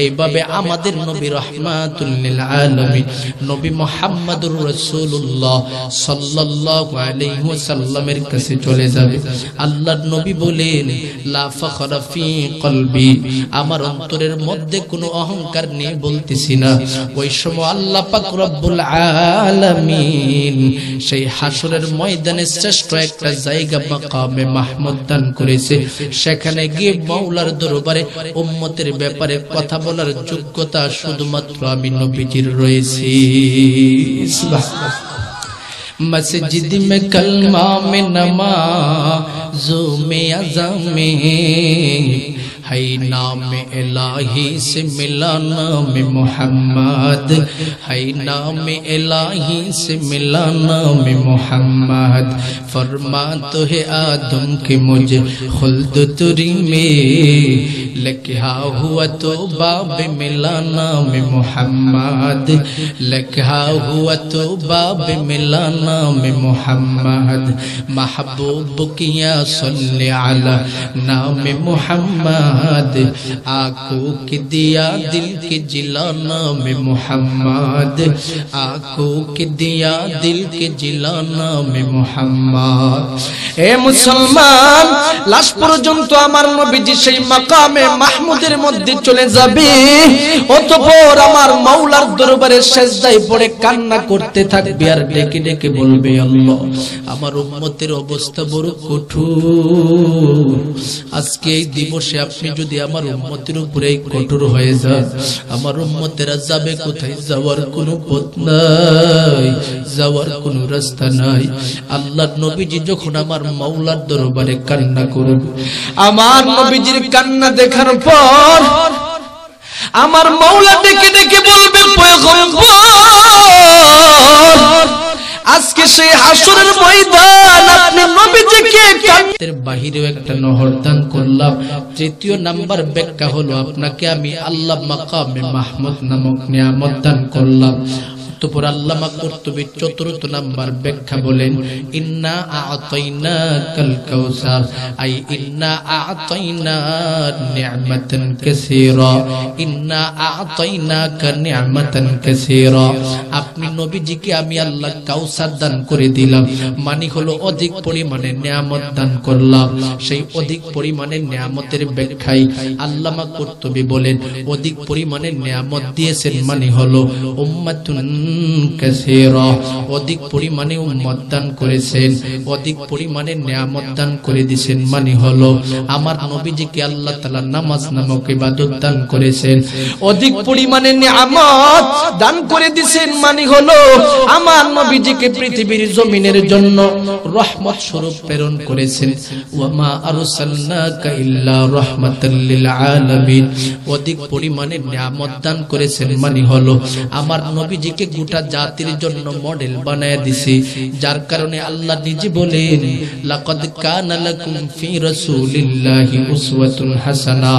এইভাবে আমাদের নবী রাহমাতুল লিল আলামিন নবী মুহাম্মদুর রাসূলুল্লাহ সাল্লাল্লাহু আলাইহি ওয়াসাল্লামের কাছে চলে যাবে। আল্লাহর নবী বলেন লা ফখরা ফি কলবি, আমার অন্তরের মধ্যে কোনো অহংকার নিয়ে বলতেছি না। ওই সময় আল্লাহ পাক রব্বুল আলামিন সেই হাসরের ময়দানে শ্রেষ্ঠ একটা জায়গা মাকামে মাহমুদ দান করেছে। সেখানে গিয়ে মাওলার দরবারে উম্মতের ব্যাপারে কথা বলার যোগ্যতা শুধুমাত্র আমি নবীজির রয়েছে। সুবহানাল্লাহ। मस्जिद में कलमा में नमाज़ों में अज़ां में है नाम इलाही से मिला नाम मोहम्मद, है नाम इलाही से मिला नाम मोहम्मद। फरमाते है आदम के मुझे खुल्द तुरी में लिखा हुआ तो बाब मिला नाम मोहम्मद, लिखा हुआ तो बाब मिला नाम मोहम्मद। महबूब किया सल्ले अला नाम मोहम्मद, आंखों के दिया दिल के जिला नाम मोहम्मद, आंखों के दिया दिल के जिला नाम मोहम्मद। ए मुसलमान, লাশ পর্যন্ত আমার নবীজি সেই মাকামে মাহমুদের মধ্যে চলে যাবে। অতঃপর আমার মাওলার দরবারে সিজদায় পড়ে কান্না করতে থাকবে আর ডেকে ডেকে বলবে আল্লাহ আমার উম্মতের অবস্থা বড় কঠোর। আজকে এই দিবসে আপনি যদি আমার উম্মতের উপরে কঠোর হয়ে যান, আমার উম্মতেরা যাবে কোথায়? যাওয়ার কোনো পথ নাই, যাওয়ার কোনো রাস্তা নাই। আল্লাহর নবীজি যখন আমার মাওলার দরবারে কান্না করবে, আমার নবীজির কান্না দেখার পর আমার মাওলা ডেকে ডেকে বলবে পয়গম্বর আজকে সেই হাসরের ময়দান আপনি নবীজিকে কান্নার বাহিরেও একটা নহর দান করলাম। তৃতীয় নাম্বার ব্যাখ্যা হলো আপনাকে আমি আল্লাহ মাকামে মাহমুদ নামক নিয়ামত দান করলাম। অতঃপর আল্লামা কুরতুবী চতুর্থ নাম্বার ব্যাখ্যা বলেন ইন্না আ'তাইনাকাল কাউসার, আই ইন্না আ'তাইনা নি'মাতান কাসীরা, ইন্না আ'তাইনাকা নি'মাতান কাসীরা। আপনি নবীজিকে আমি আল্লাহ কাউসার দান করে দিলাম, মানে হলো অধিক পরিমাণে নিয়ামত দান করলাম। সেই অধিক পরিমাণে নিয়ামতের ব্যাখ্যাই আল্লামা কুরতুবী বলেন অধিক পরিমাণে নিয়ামত দিয়েছেন মানে হলো উম্মাতুন কাসীরা, অধিক পরিমাণে উম্মত দান করেছেন, অধিক পরিমাণে নিয়ামত দান করে দিয়েছেন মানে হলো আমার নবীজিকে আল্লাহ তাআলা নামাজ নামক ইবাদত দান করেছেন, অধিক পরিমাণে নিয়ামত দান করে দিয়েছেন মানে হলো আমার নবীজিকে পৃথিবীর জমিনের জন্য রহমত স্বরূপ প্রেরণ করেছেন। ওয়া মা আরসালনাকা ইল্লা রাহমাতাল লিল আলামিন, অধিক পরিমাণে নিয়ামত দান করেছেন মানে হলো আমার নবীজিকে গোটা জাতির জন্য মডেল বানায় দিয়েছে। যার কারণে আল্লাহ নিজে বলেন লাকাদ কানা লাকুম ফি রাসূলিল্লাহি উসওয়াতুন হাসানা,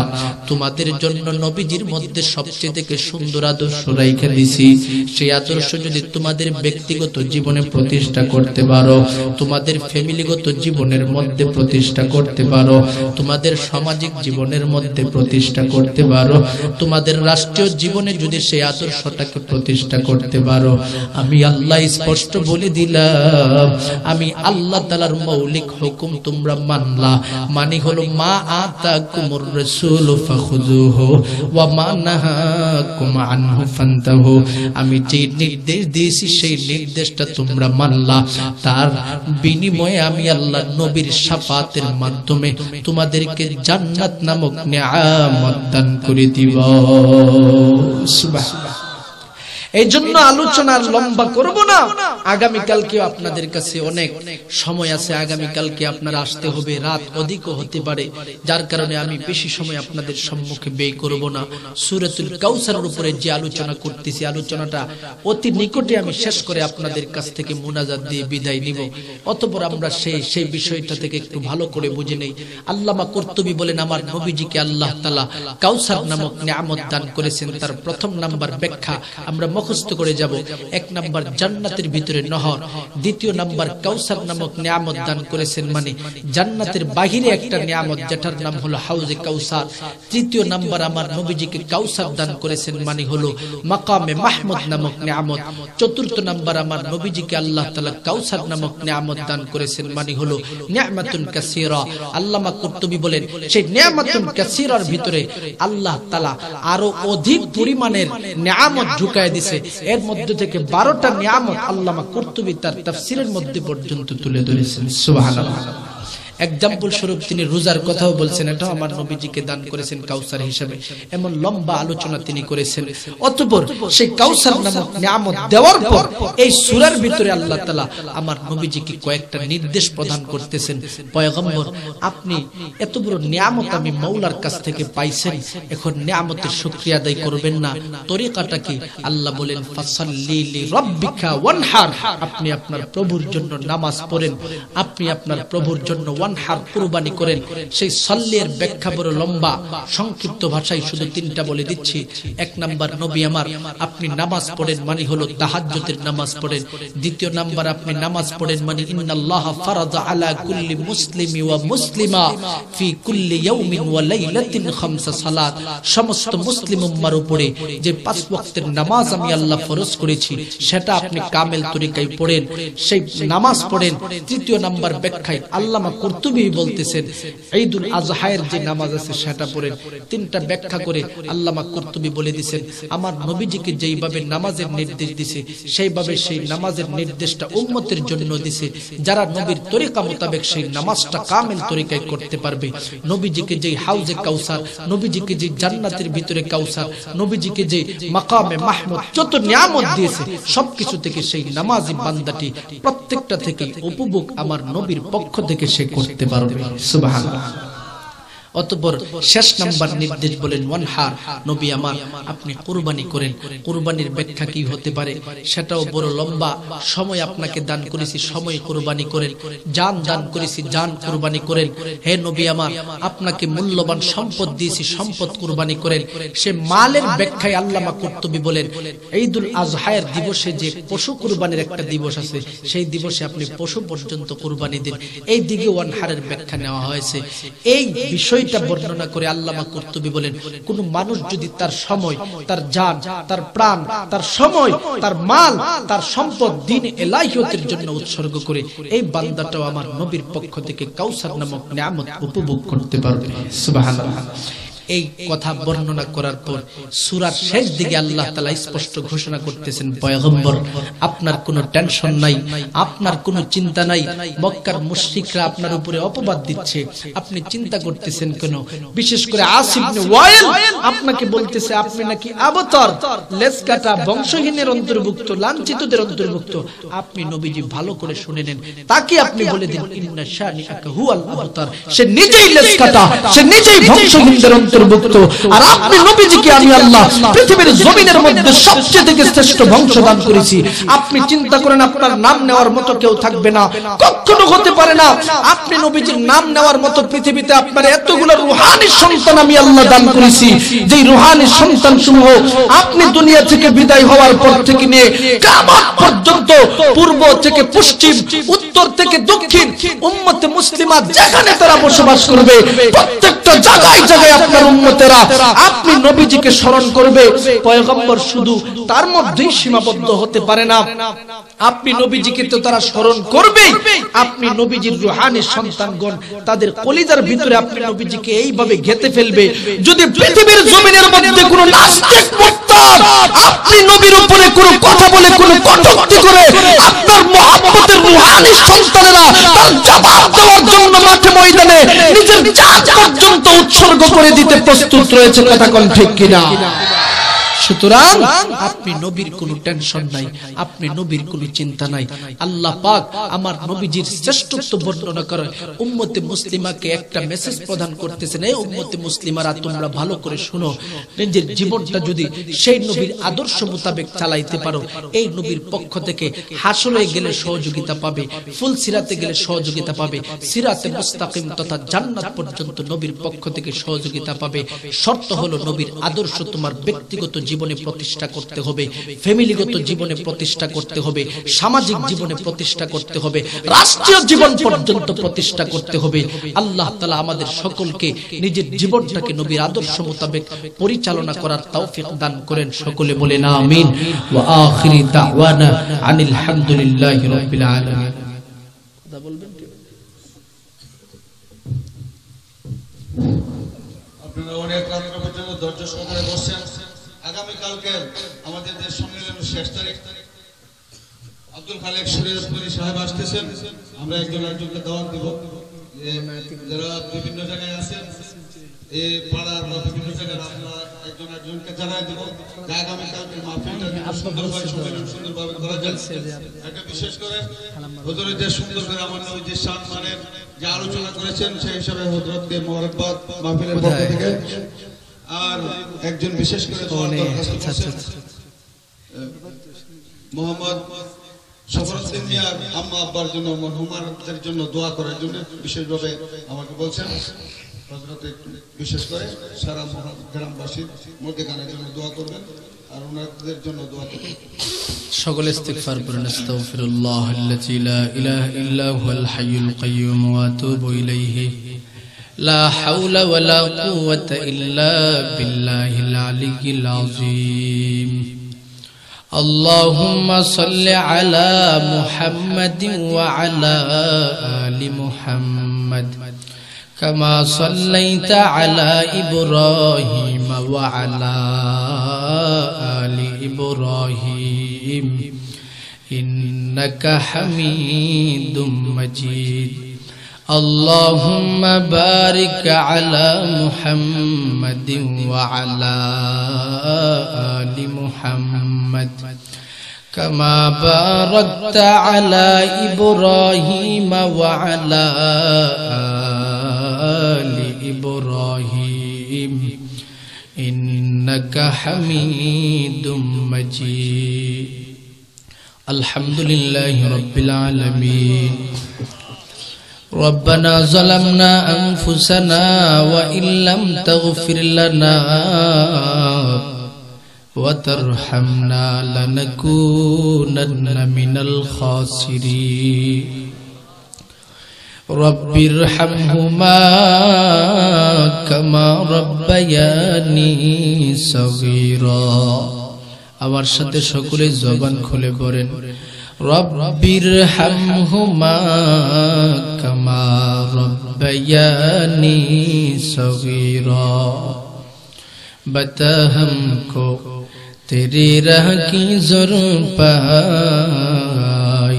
তোমাদের জন্য নবীজির মধ্যে সবচেয়ে থেকে সুন্দর আদর্শ রাইখা দিয়েছি। সেই আদর্শ যদি তোমাদের ব্যক্তিগত জীবনে প্রতিষ্ঠা করতে পারো, তোমাদের ফ্যামিলিগত জীবনের মধ্যে প্রতিষ্ঠা করতে পারো, তোমাদের সামাজিক জীবনের মধ্যে প্রতিষ্ঠা করতে পারো, তোমাদের রাষ্ট্রীয় জীবনে যদি সেই আদর্শটাকে প্রতিষ্ঠা করতে পারো, আমি আল্লাহ স্পষ্ট বলে দিলাম আমি আল্লাহ তাআলার মৌলিক হুকুম তোমরা মানলা, মানে হলো মা আতাকুমুর রাসূল ফাখুযুহু ওয়া মা নাহাকুম আনহু ফান্তাহু। আমি যে নির্দেশ দিয়েছি সেই নির্দেশটা তোমরা মানলা, তার বিনিময়ে আমি আল্লাহ নবীর শাফাতের মাধ্যমে তোমাদেরকে জান্নাত নামক নিয়ামত দান করে দিব। সুবহানাল্লাহ। এই জন্য আলোচনা লম্বা করব না। আগামীকালকে আপনাদের কাছে অনেক সময় আছে, আগামীকালকে আপনারা আসতে হবে, রাত অধিকও হতে পারে, যার কারণে আমি বেশি সময় আপনাদের সম্মুখে ব্যয় করব না। সূরাতুল কাউসারের উপরে যে আলোচনা করতেছি, আলোচনাটা অতি নিকটে আমি শেষ করে আপনাদের কাছ থেকে মুনাজাত দিয়ে বিদায় নিব। অতঃপর আমরা সেই বিষয়টা থেকে একটু ভালো করে বুঝে নেই। আল্লামা কুরতুবী বলেন, আমার নবীজিকে আল্লাহ তাআলা কাউসার নামক নিয়ামত দান করেছেন। তার প্রথম নাম্বার ব্যাখ্যা আমরা মুখস্থ করে যাব। এক নাম্বার জান্নাতের ভিতরে নহর, দ্বিতীয় নাম্বার কাউসার নামক নিয়ামত দান করেছেন মানে জান্নাতের বাহিরে একটা নিয়ামত যেটার নাম হলো হাউজে কাউসার। তৃতীয় নাম্বার আমার নবীজিকে কাউসার দান করেছেন মানে হলো মাকামে মাহমুদ নামক নিয়ামত। চতুর্থ নাম্বার আমার নবীজিকে আল্লাহ তাআলা কাউসার নামক নিয়ামত দান করেছেন মানে হলো নিয়ামাতুন কাসীরা। আল্লামা কুরতুবী বলেন, সেই নিয়ামাতুন কাসীরার ভিতরে আল্লাহ তাআলা আরো অধিক পরিমাণের নিয়ামত ঢুকায় দিয়েছে। এর মধ্যে থেকে 12টা নিয়ামত আল্লামা কুরতুবী তার তাফসীরের মধ্যে পর্যন্ত তুলে ধরেছেন। সুবহানাল্লাহ। এক্সাম্পল স্বরূপ তিনি রোজার কথাও বলছেন, এটাও আমার নবীজিকে দান করেছেন কাউসার হিসেবে। এমন লম্বা আলোচনা তিনি করেছেন। অতঃপর সেই কাউসার নামক নিয়ামত দেওয়ার পর এই সূরার ভিতরে আল্লাহ তাআলা আমার নবীজিকে কয়েকটা নির্দেশ প্রদান করতেছেন। পয়গম্বর, আপনি এত বড় নিয়ামত আমি মাওলার কাছ থেকে পাইছেন, এখন নিয়ামতের শুকরিয়া আদায় করবেন না, তরিকাটা কি? আল্লাহ বলেন, ফাসাল্লি লিরাব্বিকা ওয়ানহার, আপনি আপনার প্রভুর জন্য নামাজ পড়েন, আপনি আপনার প্রভুর জন্য ওয়ানহার কুরবানি করেন। সেই সাল্লির ব্যাখ্যা বড় লম্বা, সংক্ষিপ্ত ভাষায় শুধু 3টা বলে দিচ্ছি। এক নাম্বার, নবী আমার আপনি নামাজ পড়েন মানে হলো তাহাজ্জুদের নামাজ পড়েন। দ্বিতীয় নাম্বার, আপনি নামাজ পড়েন মানে ইন্নাল্লাহা ফারাযা আলা কুল্লি মুসলিমি ওয়া মুসলিমা ফি কুল্লি ইয়াউমিন ওয়া লাইলাতিন 5 সালাত, সমস্ত মুসলিম উম্মার উপরে যে 5 ওয়াক্তের নামাজ আমি আল্লাহ ফরজ করেছি সেটা আপনি কামেল তরিকায় পড়েন, সেই নামাজ পড়েন। তৃতীয় নাম্বার ব্যাখ্যায় আল্লামা কুরতুবী বলতেছেন, ঈদুল আজহায়ের যে নামাজ আছে সেটা পড়েন। 3টা ব্যাখ্যা করে আল্লামা কুরতুবী বলে দিয়েছেন, আমার নবীজিকে যেইভাবে নামাজের নির্দেশ দিয়েছে সেইভাবে সেই নামাজের নির্দেশটা উম্মতের জন্য দিয়েছে, যারা নবীর তরিকা মোতাবেক সেই নামাজটা কামেল তরিকায় করতে পারবে। নবীজিকে যে হাউজে কাউসার, নবীজিকে যে জান্নাতের ভিতরে কাউসার, নবীজিকে যে মাকামে মাহমুদ যত নিয়ামত দিয়েছে সবকিছু থেকে সেই নামাজি বান্দাটি প্রত্যেকটা থেকে উপভোগ আমার নবীর পক্ষ থেকে সে করতে পারবে। সুবহানাল্লাহ। অতঃপর শেষ নাম্বার নির্দেশ বলেন, ওয়ানহার, নবী আমার আপনি কুরবানি করেন। কুরবানির ব্যাখ্যা কি হতে পারে সেটাও বড় লম্বা, সময় আপনাকে দান করেছি, সময় কুরবানি করেন। জান দান করেছি, জান কুরবানি করেন। হে নবী আমার আপনাকে মূল্যবান সম্পদ দিয়েছি, সম্পদ কুরবানি করেন। সে মালের ব্যাখ্যায় আল্লামা কুরতুবী বলেন, ঈদুল আজহায়ের দিবসে যে পশু কুরবানির একটা দিবস আছে, সেই দিবসে আপনি পশু পর্যন্ত কুরবানি দিন। এই দিকে ওয়ানহারের ব্যাখ্যা নেওয়া হয়েছে। এই বিষয় বর্ণনা করে আল্লামা কুরতুবী বলেন, কোন মানুষ যদি তার সময়, তার জান, তার প্রাণ, তার সময়, তার মাল, তার সম্পদ দ্বীন ইলাহিয়তের জন্য উৎসর্গ করে, এই বান্দাটাও আমার নবীর পক্ষ থেকে কাউসার নামক নিয়ামত উপভোগ করতে পারবে। সুবহানাল্লাহ। এই কথা বর্ণনা করার পর সূরার শেষ দিকে আল্লাহ তাআলা স্পষ্ট ঘোষণা করতেছেন, পয়গম্বর আপনার কোনো টেনশন নাই, আপনার কোনো চিন্তা নাই। মক্কার মুশরিকরা আপনার উপরে অপবাদ দিচ্ছে, আপনি চিন্তা করতেছেন কেন? বিশেষ করে আসিফ ইবনে ওয়াইল আপনাকে বলতেছে আপনি নাকি আবতার, লেজকাটা, বংশহীনের অন্তর্ভুক্ত, লাঞ্ছিতদের অন্তর্ভুক্ত। আপনি নবীজি ভালো করে শুনে নেন, তাকে আপনি বলে দিন, ইন্না শানিআকা হুয়াল আবতার, সে নিজেই লেজকাটা, সে নিজেই বংশহীনদের অন্তর্ভুক্ত। আর আপনি নবীজিকে আমি আল্লাহ পৃথিবীর জমিনের মধ্যে সবচেয়ে থেকে শ্রেষ্ঠ বংশ দান করেছি। আপনি চিন্তা করেন আপনার নাম নেওয়ার মতো কেউ থাকবে না, কখনো হতে পারে না। আপনি নবীজির নাম নেওয়ার মতো পৃথিবীতে আপনার এতগুলো রূহানি সন্তান আমি আল্লাহ দান করেছি, যে রূহানি সন্তান সমূহ আপনি দুনিয়া থেকে বিদায় হওয়ার পর থেকে নিয়ে কিয়ামত পর্যন্ত পূর্ব থেকে পশ্চিম, উত্তর থেকে দক্ষিণ উম্মতে মুসলিমা যেখানে তারা বসবাস করবে, প্রত্যেকটা জায়গায় জায়গায় আপনার উম্মতেরা আপনি নবীজিকে স্মরণ করবে। পয়গম্বর শুধু তার মধ্যেই সীমাবদ্ধ হতে পারে না, আপনি নবীজিকে তো তারা স্মরণ করবেই। আপনি নবীজির রূহানি সন্তানগণ তাদের কলিজার ভিতরে আপনি নবীজিকে এইভাবে ঘেঁটে ফেলবে, যদি পৃথিবীর জমিনের মধ্যে কোনো নাস্তিক মুরতাদ আপনি নবীর উপরে কোনো কথা বলে, কোনো কটূক্তি করে, আপনার মুহাব্বতের রূহানি সন্তানেরা তার জবাব দেওয়ার জন্য মাঠে ময়দানে নিজের জান পর্যন্ত উৎসর্গ করে দিতে প্রস্তুত রয়েছে। কথা কোন ঠিক কিনা? সুতরাং আপনি নবীর কোনো টেনশন নাই, আপনি নবীর কোনো চিন্তা নাই। আল্লাহ পাক আমার নবীজির শ্রেষ্ঠত্ব বর্ণনা করে উম্মতে মুসলিমাকে একটা মেসেজ প্রদান করতেছেন, এই উম্মতে মুসলিমারা তোমরা ভালো করে শুনো, নিজের জীবনটা যদি সেই নবীর আদর্শ মোতাবেক চালাইতে পারো, এই নবীর পক্ষ থেকে হাসরে গেলে সহযোগিতা পাবে, ফুল সিরাতে গেলে সহযোগিতা পাবে, সিরাতে মুস্তাকিম তথা জান্নাত পর্যন্ত নবীর পক্ষ থেকে সহযোগিতা পাবে। শর্ত হলো নবীর আদর্শ তোমার ব্যক্তিগত জীবনে প্রতিষ্ঠা করতে হবে, ফ্যামিলিগত জীবনে প্রতিষ্ঠা করতে হবে, সামাজিক জীবনে প্রতিষ্ঠা করতে হবে, রাষ্ট্রীয় জীবন পর্যন্ত প্রতিষ্ঠা করতে হবে। আল্লাহ তাআলা আমাদের সকলকে নিজের জীবনটাকে নবীর আদর্শ মোতাবেক পরিচালনা করার তৌফিক দান করেন। সকলে বলেন আমিন। ওয়া আখিরি দাওয়ানা আনিল হামদুলিল্লাহি রাব্বিল আলামিন। কথা বলবেন কি? আপনারা অনেক রাত পর্যন্ত ধৈর্য সহকারে বসছেন। আগামী কালকে আমাদের দেশ সম্মেলনের শেষ তারিখ, আব্দুল খালেক শরীয়তপুরী সাহেব আসতেছেন। আমরা একজন একজনকে দাওয়াত দিব, যারা বিভিন্ন জায়গায় আছেন এই পাড়ার বা বিভিন্ন জায়গায়, আমরা একজন একজনকে জানাই দিব যে আগামী কালকে মাহফিলটা সুন্দরভাবে করা যাচ্ছে। একটা বিশেষ করে হুজুরের যে সুন্দর করে আমার নবী যে সম্মানের যে আলোচনা করেছেন সেই হিসাবে হযরতকে মোবারকবাদ মাহফিলের পক্ষ থেকে। আর একজন বিশেষ করে মোহাম্মদ সফরউদ্দিন মিয়া আম্মা আব্বার জন্য, মরহুমাদের জন্য দোয়া করার জন্য বিশেষভাবে আমাকে বলছেন। হযরত বিশেষ করে সারা গ্রামবাসীর মধ্যেখানের জন্য দোয়া করবেন আর ওনাদের জন্য দোয়া করবেন। সকলে ইস্তিগফার করুন। আস্তাগফিরুল্লাহাল্লাযী লা ইলাহা ইল্লা হুয়াল হাইয়ুল কাইয়্যুম ওয়া আতুবু ইলাইহি। لا حول ولا قوة إلا بالله العلي العظيم. اللهم صل على محمد وعلى آل محمد كما صليت على إبراهيم وعلى آل إبراهيم إنك حميد مجيد. اللهم بارك على محمد وعلى آل محمد كما باركت على إبراهيم وعلى آل إبراهيم إنك حميد مجيد. الحمد لله رب العالمين. ربنا ظلمنا أنفسنا وإن لم تغفر لنا وترحمنا لنكونن من الخاسرين. رب ارحمهما كما ربياني صغيرا. আমার সাথে সকলে জবান খুলে পড়েন, রব্বির হামহুমা কামা রব্বায়ানি সগীরা। बता हमको तेरी राह की ज़रूरत पाई,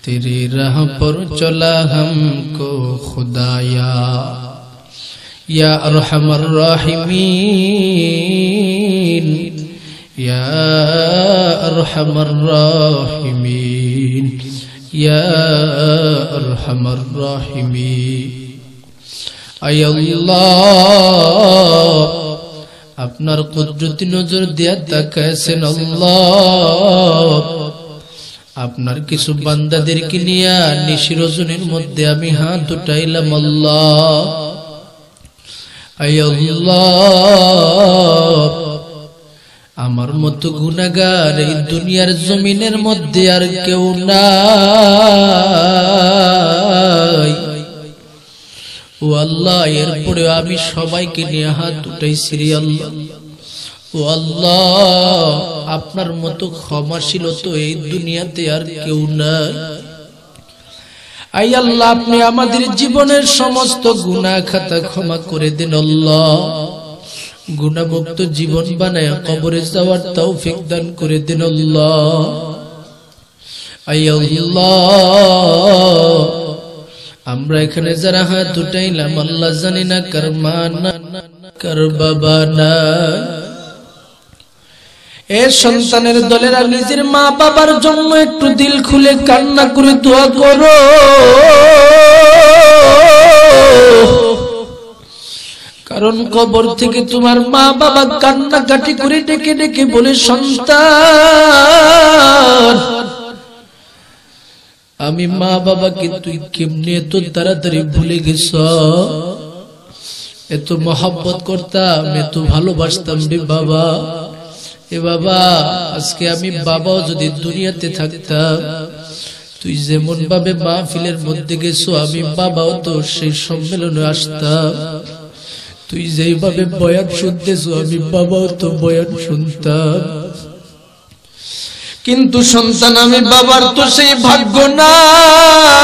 तेरी राह पर चला हमको खुदाया। या अरहमर राहिमीन, या अरहमर राहिमीन, या अरहमर राहिमीन। आय अल्लाह আপনার কুদরতি নজর দিয়া তাকাছেন আল্লাহ। আপনার কিছু বান্দাদেরকে নিয়ে নিশিরজনের মধ্যে আমি হাত উঠাইলাম আল্লাহ। আয় আল্লাহ, আমার মতো গুনাহগার এই দুনিয়ার জমিনের মধ্যে আর কেউ নাই। ও আল্লাহ, এরপরে আমি সবাইকে নিয়ে হাত উঠাইছি রে আল্লাহ। ও আল্লাহ, আপনার মতো ক্ষমাশীল তো এই দুনিয়াতে আর কেউ নাই। আই আল্লাহ, আপনি আমাদের জীবনের সমস্ত গুনাহ খাতা ক্ষমা করে দেন আল্লাহ। গুনাহমুক্ত জীবন বানায় কবরে যাওয়ার তৌফিক দান করে দেন আল্লাহ। আই আল্লাহ, আমরা এখানে যারা হাত উঠাইলাম আল্লাহ জানি না কার মা না কার বাবা না, এ সন্তানের দলেরা নিজের মা বাবার জন্য একটু দিল খুলে কান্না করে দোয়া করো। কারণ কবর থেকে তোমার মা বাবা কান্নাকাটি করে ডেকে ডেকে বলে, সন্তান আমি মা বাবাকে তুই কেমনে এত তাড়াতাড়ি ভুলে গেছ? এত মহব্বত করতাম, এত ভালোবাসতাম রে বাবা। এ বাবা, আজকে আমি বাবাও যদি দুনিয়াতে থাকতাম, তুই যেমন ভাবে মাহফিলের মধ্যে গেছো, আমি বাবাও তো সেই সম্মেলনে আসতাম। তুই যেইভাবে বয়ান শুনতেছো, আমি বাবাও তো বয়ান শুনতাম। কিন্তু সন্তান, আমি বাবার তো সেই ভাগ্য নাই।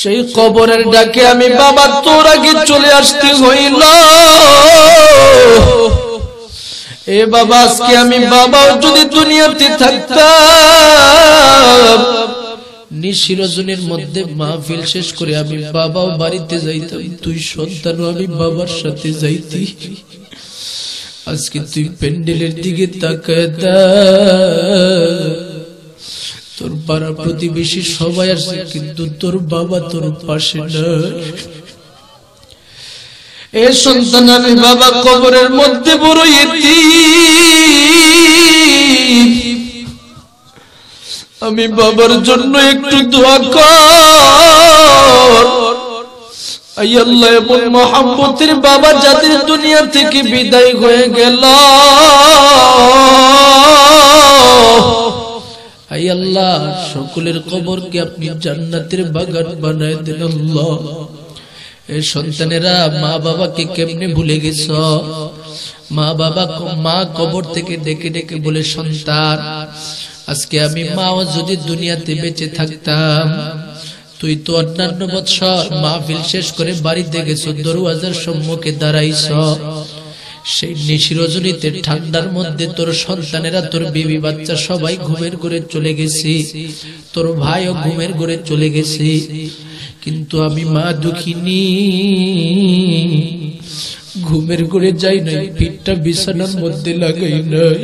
সেই কবরের ডাকে আমি বাবা তোর আগে চলে আসতে হইল। এ বাবা, আজকে আমি বাবাও যদি দুনিয়াতে থাকতাম, নিশিরজনের মধ্যে মাহফিল শেষ করে আমি বাবাও বাড়িতে যাইতাম, তুই সন্তানও আমি বাবার সাথে যাইতি। আজকে তুই প্যান্ডেলের দিকে তাকায় তোর পাড়া প্রতিবেশী সবাই আসছে, কিন্তু তোর বাবা তোর পাশে না। এ সন্তান, আমি বাবা কবরের মধ্যে বড় ইতিম, আমি বাবার জন্য একটু দোয়া কর। আই আল্লাহ, এমন মহব্বতের বাবা যাদের দুনিয়া থেকে বিদায় হয়ে গেল, আই আল্লাহ সকলের কবরকে আপনি জান্নাতের বাগান বানায় দেন আল্লাহ। এই সন্তানেরা মা বাবাকে কেমনে ভুলে গেছ? মা বাবা মা কবর থেকে ডেকে ডেকে বলে, সন্তান আজকে আমি মাও যদি দুনিয়াতে বেঁচে থাকতাম, তুই তো অন্যান্য বৎসর মাহফিল শেষ করে বাড়িতে গেছো, দরওয়াজার সম্মুখে দাঁড়াইছ। সেই নিশিরজনীতে ঠান্ডার মধ্যে তোর সন্তানেরা, তোর বিবি বাচ্চা সবাই ঘুমের ঘরে চলে গেছে, তোর ভাইও ঘুমের ঘরে চলে গেছে, কিন্তু আমি মা দুঃখিনী, ঘুমের ঘরে যাই নাই, পিঠটা বিছানার মধ্যে লাগাই নাই।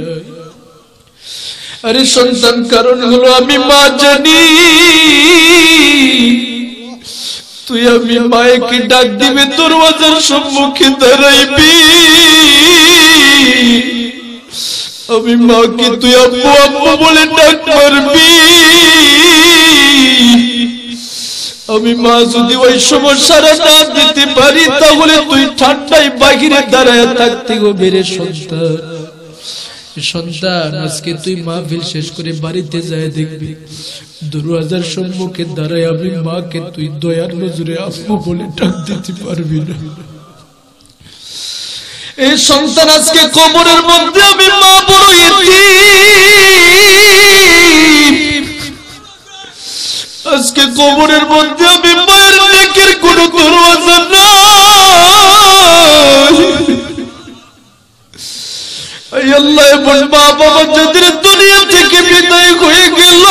আরে সন্তান, কারণ হলো আমি মা জানি তুই আমি মায়েকে ডাক দিবে, দরওয়াজার সম্মুখে দাঁড়াইবি, আমি মাকে তুই আব্বু আব্বু বলে ডাক মারবি। আমি মা যদি ওই সমস্যাটা না দিতে পারি, তাহলে তুই ঠান্ডায় বাহিরে দাঁড়ায় থাকতে হবে রে সন্তান। সন্তান, আজকে তুই মাহফিল শেষ করে বাড়িতে যায় দেখবি, দরওয়াজার সম্মুখে দাঁড়ায় আমি মাকে তুই দয়ার নজরে আব্বু বলে ডাক দিতে পারবি না। এই সন্তান, আজকে কবরের মধ্যে আমি মা বড় ইতিম, আজকে কবরের মধ্যে আমি মায়ের নেকের কোনো দরওয়াজা নাই। আই আল্লাহ, এমন মা বাবা যাদের দুনিয়া থেকে বিদায় হয়ে গেল,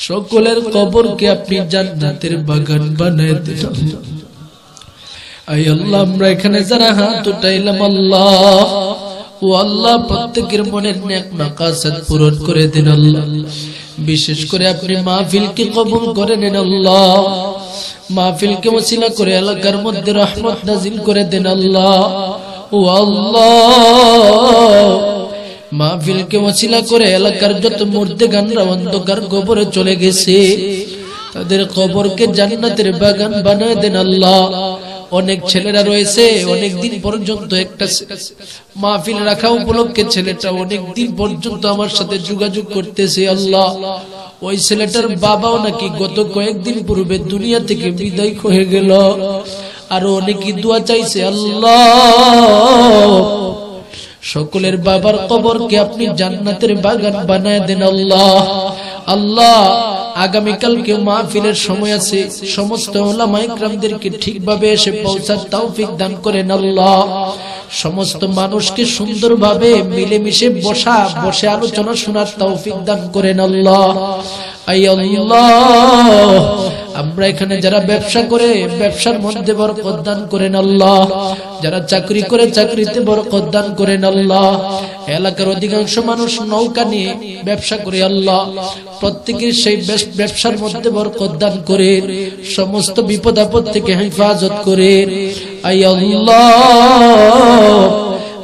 সকলের কবরকে আপনি জান্নাতের বাগান বানায় দেন। আই আল্লাহ, আমরা এখানে যারা হাত উঠাইলাম, আল্লাহ ও আল্লাহ প্রত্যেকের মনের নেক মাকাসাদ পূরণ করে দেন আল্লাহ। বিশেষ করে আপনি মাহফিলকে কবুল করে নেন আল্লাহ। মাহফিলকে ওসিলা করে এলাকার মধ্যে রহমত নাজিল করে দেন আল্লাহ। ও আল্লাহ, মাহফিলকে ওসিলা করে এলাকার যত মুর্দেগানরা অন্ধকার কবরে চলে গেছে, তাদের কবরকে জান্নাতের বাগান বানায় দেন আল্লাহ। অনেক ছেলেরা রয়েছে, অনেক দিন পর্যন্ত একটা মাহফিল রাখা উপলক্ষে ছেলেটা অনেক দিন পর্যন্ত আমার সাথে যোগাযোগ করতেছে আল্লাহ। ওই ছেলেটার বাবাও নাকি গত কয়েকদিন পূর্বে দুনিয়া থেকে বিদায় হয়ে গেল। আরো অনেকে দোয়া চাইছে আল্লাহ। সকলের বাবার কবরকে আপনি জান্নাতের বাগান বানায় দেন আল্লাহ। আল্লাহ, আগামীকালকে মাহফিলের সময় আছে, সমস্ত উলামা ইকরামদেরকে ঠিকভাবে এসে পৌঁছার তৌফিক দান করেন আল্লাহ। সমস্ত মানুষকে সুন্দরভাবে মিলেমিশে বসে আলোচনা শোনার তৌফিক দান করেন আল্লাহ। আই আল্লাহ, আমরা এখানে যারা ব্যবসা করে ব্যবসার মধ্যে বরকত দান করেন আল্লাহ, যারা চাকরি করে চাকরিতে বরকত দান করেন আল্লাহ। এলাকার অধিকাংশ মানুষ নৌকা নিয়ে ব্যবসা করে আল্লাহ, প্রত্যেকের সেই ব্যবসার মধ্যে বরকত দান করে, সমস্ত বিপদ আপদ থেকে হেফাজত করে। আয় আল্লাহ,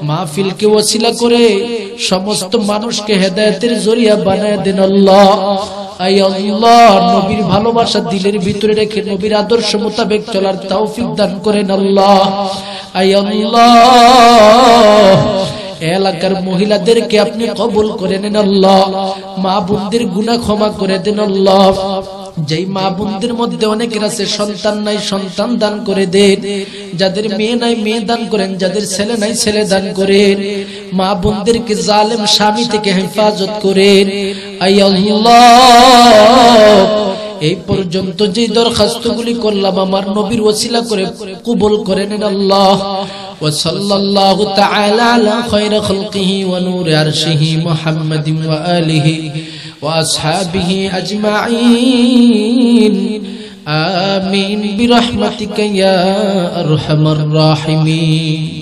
মাহফিলকে ওসিলা করে সমস্ত মানুষকে হেদায়েতের জরিয়া বানায় দেন আল্লাহ। আয় আল্লাহ, নবীর ভালোবাসা দিলের ভিতরে রেখে নবীর আদর্শ মোতাবেক চলার তৌফিক দান করেন আল্লাহ। আয় আল্লাহ, এলাকার মহিলাদেরকে আপনি কবুল করে নেন আল্লাহ, মা বোনদের গুনাহ ক্ষমা করে দেন আল্লাহ। যেই মা বোনদের মধ্যে অনেকের আছে সন্তান নাই, সন্তান দান করে দেন। যাদের মেয়ে নাই মেয়ে দান করেন, যাদের ছেলে নাই ছেলে দান করেন। মা বোনদেরকে জালেম স্বামী থেকে হেফাজত করেন। আয় আল্লাহ, এই পর্যন্ত যে দরখাস্তগুলি করলাম আমার নবীর ওসিলা করে কবুল করে নেন আল্লাহ। ওয়া সাল্লাল্লাহু তাআলা আলা খায়রি খালকিহি ওয়া নূরি আরশিহি মুহাম্মাদিন ওয়া আলিহি ওয়া আসহাবিহি আজমাইন। আমিন বিরহমাতিকা ইয়া আরহামার রাহিমিন।